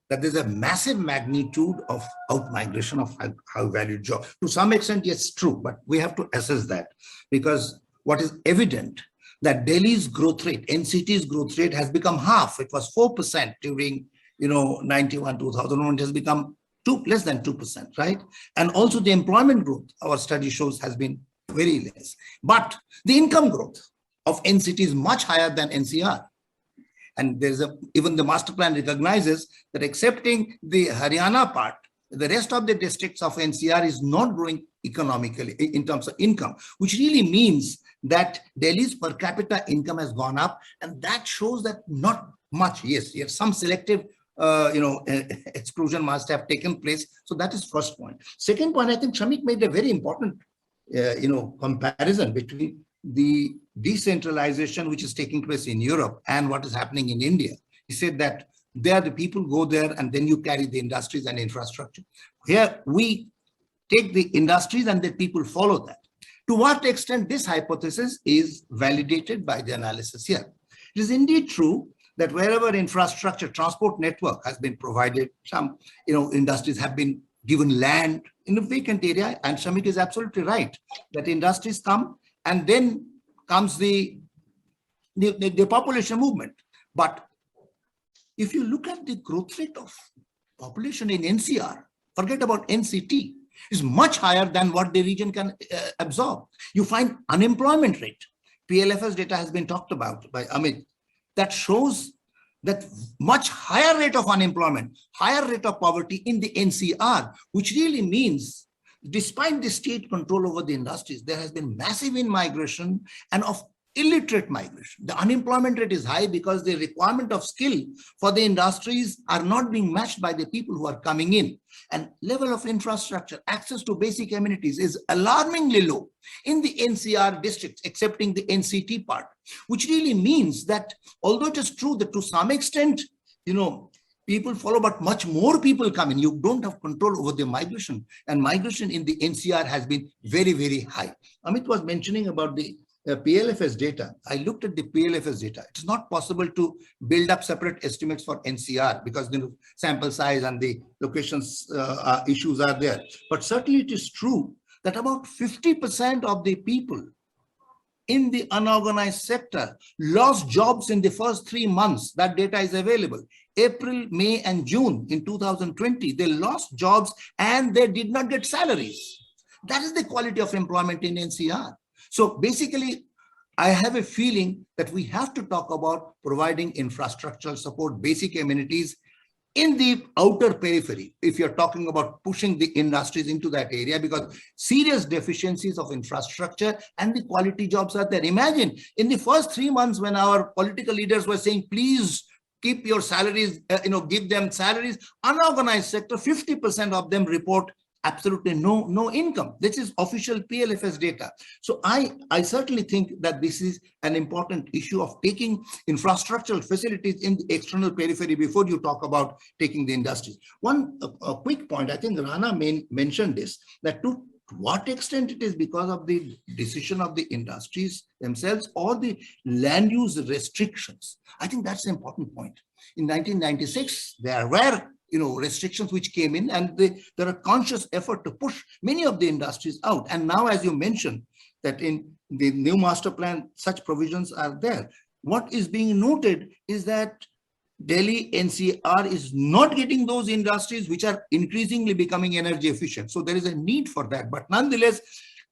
that there's a massive magnitude of out-migration of high-value job. To some extent, yes, true, but we have to assess that because what is evident that Delhi's growth rate, NCT's growth rate has become half. It was 4% during, 91, 2001, it has become less than 2%, right? And also the employment growth, our study shows, has been very less. But the income growth of NCT is much higher than NCR. And there's even the master plan recognizes that excepting the Haryana part, the rest of the districts of NCR is not growing economically in terms of income, which really means that Delhi's per capita income has gone up, and that shows that not much. Yes, some selective exclusion must have taken place. So that is first point. Second point, I think Shamik made a very important comparison between the decentralization which is taking place in Europe and what is happening in India. He said that there the people go there and then you carry the industries and infrastructure. Here we take the industries and the people follow that. To what extent this hypothesis is validated by the analysis here? It is indeed true that wherever infrastructure, transport network has been provided, some industries have been given land in a vacant area, and Shamik is absolutely right that industries come and then comes the population movement. But if you look at the growth rate of population in NCR, forget about NCT, is much higher than what the region can absorb. You find unemployment rate. PLFS data has been talked about by Amit. That shows that much higher rate of unemployment, higher rate of poverty in the NCR, which really means despite the state control over the industries, there has been massive in-migration and of illiterate migration. The unemployment rate is high because the requirement of skill for the industries are not being matched by the people who are coming in. And level of infrastructure, access to basic amenities is alarmingly low in the NCR districts, excepting the NCT part, which really means that although it is true that to some extent, people follow, but much more people come in. You don't have control over the migration, and migration in the NCR has been very, very high. Amit was mentioning about the PLFS data. I looked at the PLFS data. It's not possible to build up separate estimates for NCR because the sample size and the locations issues are there. But certainly it is true that about 50% of the people in the unorganized sector lost jobs in the first 3 months. That data is available. April, May, and June in 2020, they lost jobs and they did not get salaries. That is the quality of employment in NCR. So basically, I have a feeling that we have to talk about providing infrastructural support, basic amenities in the outer periphery, if you're talking about pushing the industries into that area, because serious deficiencies of infrastructure and the quality jobs are there. Imagine in the first 3 months when our political leaders were saying, please keep your salaries, give them salaries, unorganized sector, 50% of them report absolutely no income. This is official PLFS data. So I certainly think that this is an important issue of taking infrastructural facilities in the external periphery before you talk about taking the industries. A quick point, I think Rana mentioned this, that to what extent it is because of the decision of the industries themselves or the land use restrictions. I think that's an important point. In 1996, there were restrictions which came in, and there are conscious effort to push many of the industries out. And now, as you mentioned, that in the new master plan, such provisions are there. What is being noted is that Delhi NCR is not getting those industries which are increasingly becoming energy efficient. So there is a need for that. But nonetheless,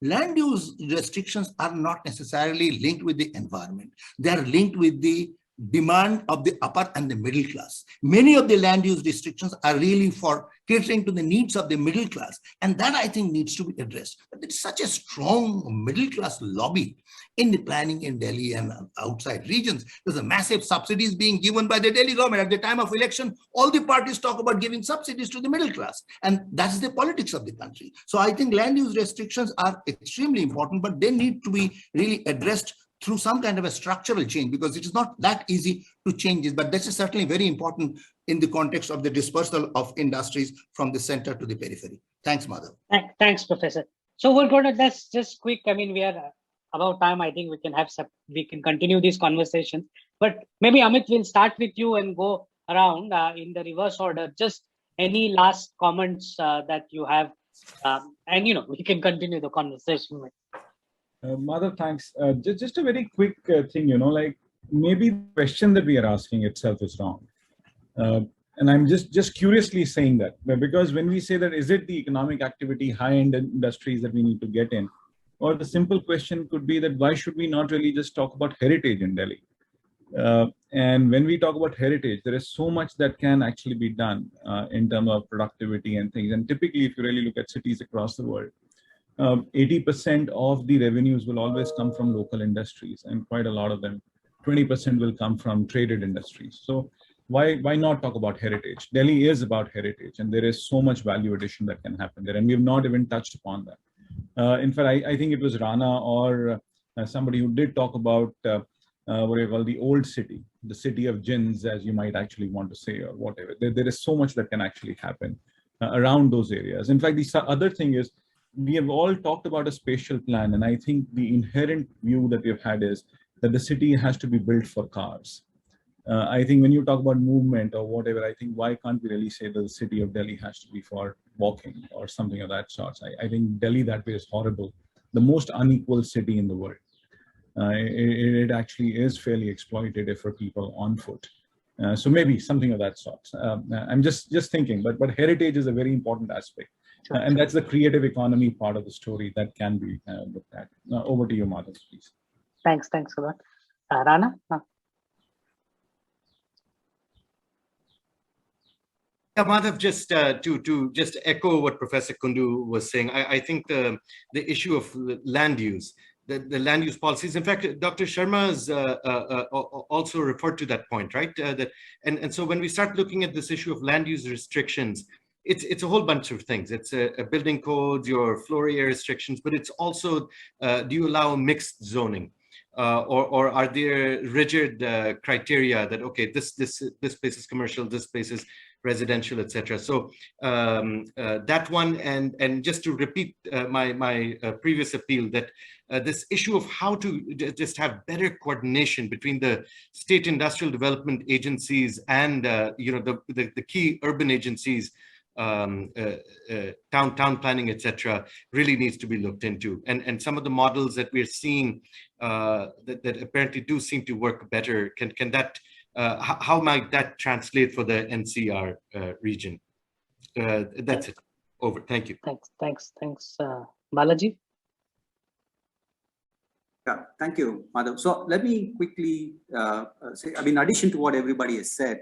land use restrictions are not necessarily linked with the environment. They are linked with the demand of the upper and the middle class. Many of the land use restrictions are really for catering to the needs of the middle class, and that I think needs to be addressed. But it's such a strong middle class lobby in the planning in Delhi and outside regions. There's a massive subsidies being given by the Delhi government. At the time of election, all the parties talk about giving subsidies to the middle class, and that's the politics of the country. So I think land use restrictions are extremely important, but they need to be really addressed through some kind of a structural change, because it is not that easy to change it. But this is certainly very important in the context of the dispersal of industries from the center to the periphery. Thanks, Madhav. Thanks, Professor. So we're going to, that's just quick. I mean, we are about time. I think we can continue this conversation. But maybe Amit, we'll start with you and go around in the reverse order. Just any last comments that you have, and we can continue the conversation with. Madhav, thanks. Just a very quick thing, like maybe the question that we are asking itself is wrong. And I'm just curiously saying that, because when we say that, is it the economic activity, high-end industries that we need to get in? Or the simple question could be that why should we not really just talk about heritage in Delhi? And when we talk about heritage, there is so much that can actually be done in terms of productivity and things. And typically, if you really look at cities across the world, 80% of the revenues will always come from local industries, and quite a lot of them, 20% will come from traded industries. So why not talk about heritage? Delhi is about heritage, and there is so much value addition that can happen there, and we have not even touched upon that. In fact, I think it was Rana or somebody who did talk about what you call the old city, the city of jinns, as you might actually want to say, or whatever. There is so much that can actually happen around those areas. In fact, the other thing is, we have all talked about a spatial plan, and I think the inherent view that we've had is that the city has to be built for cars. I think when you talk about movement or whatever, I think why can't we really say that the city of Delhi has to be for walking or something of that sort? I think Delhi that way is horrible, the most unequal city in the world. It actually is fairly exploitative for people on foot. So maybe something of that sort. I'm just thinking, but heritage is a very important aspect. And that's the creative economy part of the story that can be looked at. Over to you, Madhav, please. Thanks a lot. Rana? Yeah, Madhav, just to just echo what Professor Kundu was saying, I think the issue of land use, the land use policies. In fact, Dr. Sharma has also referred to that point, right? And so when we start looking at this issue of land use restrictions, it's a whole bunch of things. It's a building codes, your floor area restrictions, but it's also, do you allow mixed zoning? Or are there rigid criteria that, okay, this space is commercial, this space is residential, etc. So that one, and just to repeat my previous appeal, that this issue of how to just have better coordination between the state industrial development agencies and the key urban agencies, town planning, etc., really needs to be looked into. And some of the models that we're seeing that apparently do seem to work better, can that how might that translate for the NCR region? That's it. Over. Thank you. Thanks. Balaji? Yeah, thank you, Madhav. So let me quickly say, in addition to what everybody has said,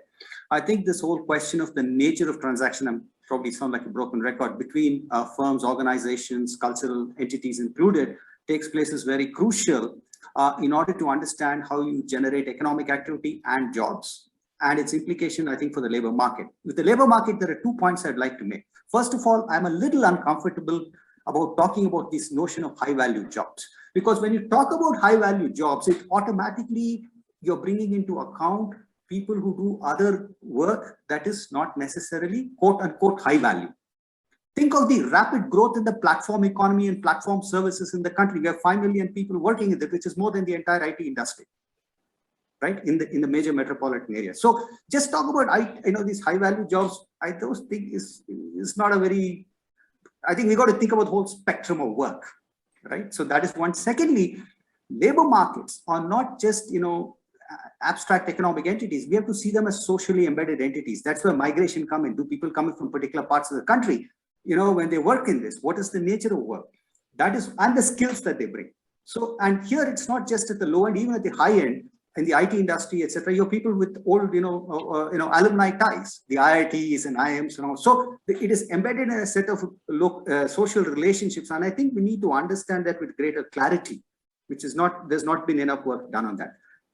I think this whole question of the nature of transaction, and probably sound like a broken record, between firms, organizations, cultural entities included, takes place is very crucial in order to understand how you generate economic activity and jobs, and its implication, I think, for the labor market. With the labor market, there are 2 points I'd like to make. First of all, I'm a little uncomfortable about talking about this notion of high-value jobs, because when you talk about high-value jobs, it automatically, you're bringing into account people who do other work that is not necessarily quote-unquote high-value. Think of the rapid growth in the platform economy and platform services in the country. We have 5 million people working in it, which is more than the entire IT industry, right? In the major metropolitan areas. So just talk about these high-value jobs. I don't think is not a very. I think we got to think about the whole spectrum of work, right? So that is one. Secondly, labor markets are not just abstract economic entities. We have to see them as socially embedded entities. That's where migration come in. Do people coming from particular parts of the country? When they work in this, what is the nature of work? That is, and the skills that they bring. So, and here it's not just at the low end, even at the high end, in the IT industry, etc. You have people with old, alumni ties, the IITs and IIMs and all. So it is embedded in a set of social relationships, and I think we need to understand that with greater clarity, which is not. There's not been enough work done on that.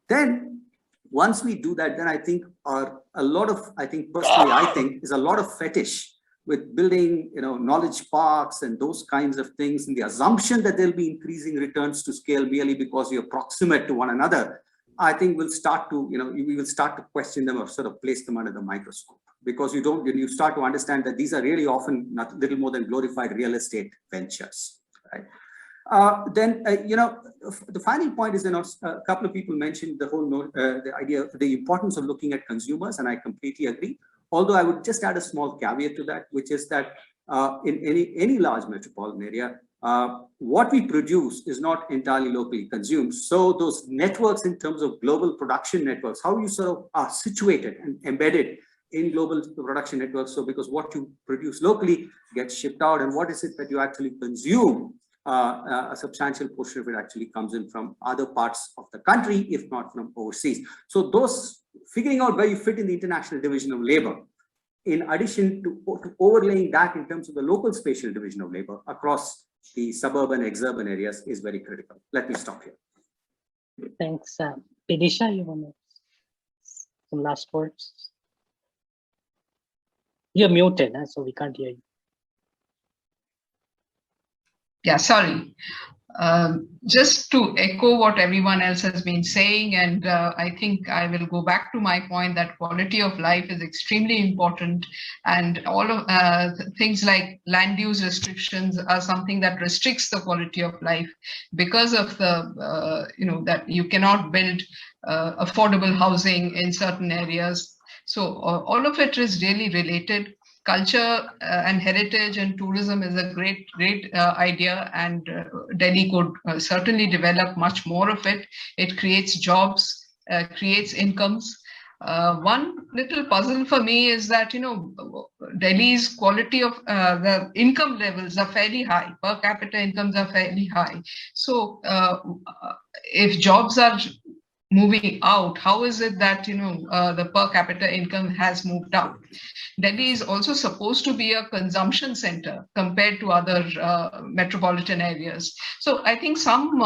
Then, once we do that, then I think personally, I think is a lot of fetish with building, knowledge parks and those kinds of things, and the assumption that there'll be increasing returns to scale merely because you're proximate to one another. I think we'll start to, we will start to question them or sort of place them under the microscope, because you start to understand that these are really often little more than glorified real estate ventures, right? The final point is, a couple of people mentioned the whole the idea, the importance of looking at consumers, and I completely agree. Although I would just add a small caveat to that, which is that in any large metropolitan area, what we produce is not entirely locally consumed. So those networks, in terms of global production networks, how you sort of are situated and embedded in global production networks. So because what you produce locally gets shipped out, and what is it that you actually consume a substantial portion of it actually comes in from other parts of the country, if not from overseas. So those figuring out where you fit in the international division of labor, in addition to overlaying that in terms of the local spatial division of labor across the suburban, exurban areas is very critical. Let me stop here. Thanks. Bidisha, you want to some last words? You're muted, so we can't hear you. Yeah, sorry. Just to echo what everyone else has been saying, and I think I will go back to my point that quality of life is extremely important, and all of things like land use restrictions are something that restricts the quality of life because of the that you cannot build affordable housing in certain areas. So all of it is really related. Culture and heritage and tourism is a great idea, and Delhi could certainly develop much more of it. It creates jobs, creates incomes. One little puzzle for me is that, Delhi's quality of the income levels are fairly high. Per capita incomes are fairly high. So if jobs are moving out, how is it that the per capita income has moved up? Delhi is also supposed to be a consumption center compared to other metropolitan areas. So I think some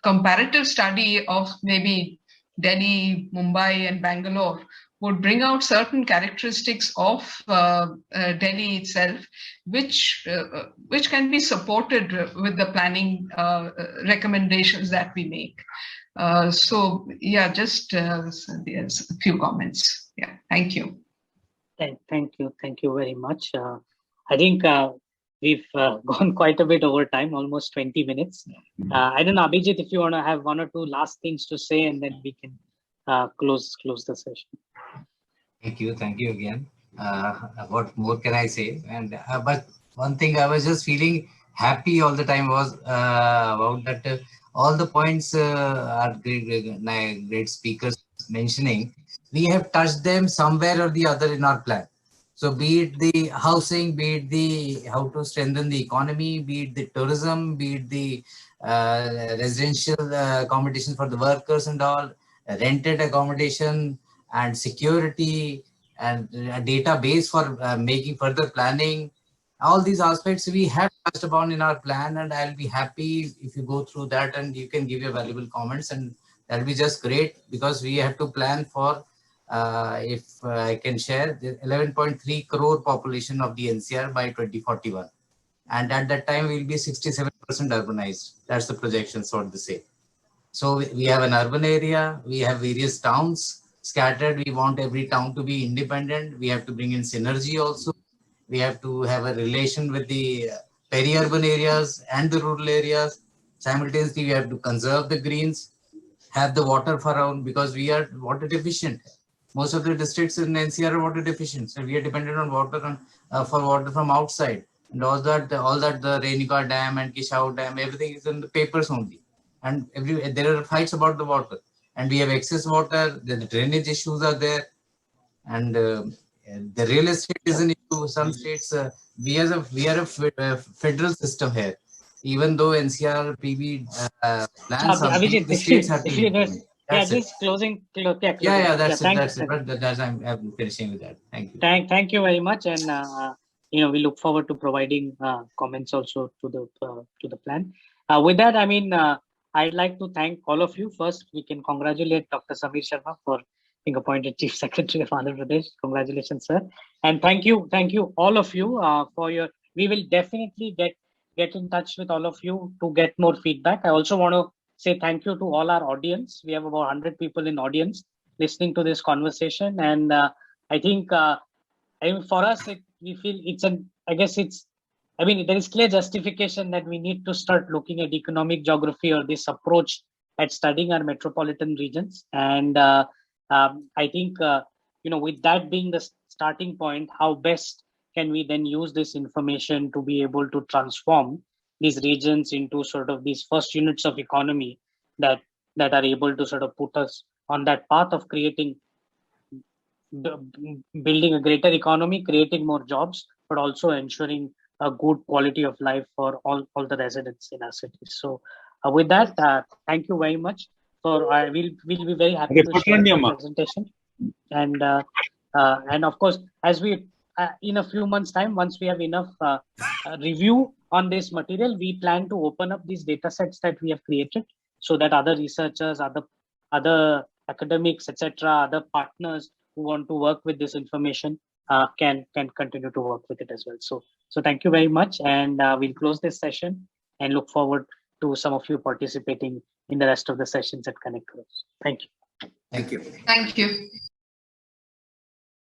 comparative study of maybe Delhi, Mumbai, and Bangalore would bring out certain characteristics of Delhi itself, which can be supported with the planning recommendations that we make. So yeah, just there's a few comments. Yeah, thank you. Thank you very much. I think we've gone quite a bit over time, almost 20 minutes. I don't know, Abhijit, if you want to have one or two last things to say, and then we can close the session. Thank you again. What more can I say? And but one thing I was just feeling happy all the time was about that. All the points are great speakers mentioning. We have touched them somewhere or the other in our plan. So be it the housing, be it the how to strengthen the economy, be it the tourism, be it the residential accommodation for the workers and all, rented accommodation and security and a database for making further planning. All these aspects we have touched upon in our plan, and I'll be happy if you go through that and you can give your valuable comments, and that'll be just great, because we have to plan for, if I can share, the 11.3 crore population of the NCR by 2041. And at that time, we'll be 67% urbanized. That's the projection, so to say. So we have an urban area, we have various towns scattered. We want every town to be independent. We have to bring in synergy also. We have to have a relation with the peri-urban areas and the rural areas. Simultaneously, we have to conserve the greens, have the water for around, because we are water deficient. Most of the districts in NCR are water deficient, so we are dependent on water for water from outside. And all that the Renuka Dam and Kishau Dam, everything is in the papers only. And there are fights about the water. And we have excess water, the drainage issues are there. And the real estate is an issue. Some states, we are a federal system here. Even though NCR PB plans something, the states have to implement. Just closing. That's it. I'm finishing with that. Thank you. Thank you very much, and we look forward to providing comments also to the plan. With that, I'd like to thank all of you. First, we can congratulate Dr. Sameer Sharma for being appointed Chief Secretary of Andhra Pradesh. Congratulations, sir. And thank you all of you for your. We will definitely get in touch with all of you to get more feedback. I also want to say thank you to all our audience. We have about 100 people in audience listening to this conversation, and I think for us, we feel there is clear justification that we need to start looking at economic geography or this approach at studying our metropolitan regions. And I think, with that being the starting point, how best can we then use this information to be able to transform these regions into sort of these first units of economy that are able to sort of put us on that path of building a greater economy, creating more jobs, but also ensuring a good quality of life for all the residents in our city. So with that, thank you very much. We'll be very happy to share the presentation. And of course, as we in a few months' time, once we have enough review on this material, we plan to open up these data sets that we have created so that other researchers, other academics, etc., other partners who want to work with this information can continue to work with it as well. So thank you very much, and we'll close this session and look forward to some of you participating in the rest of the sessions at Connect. Thank you. Thank you. Thank you.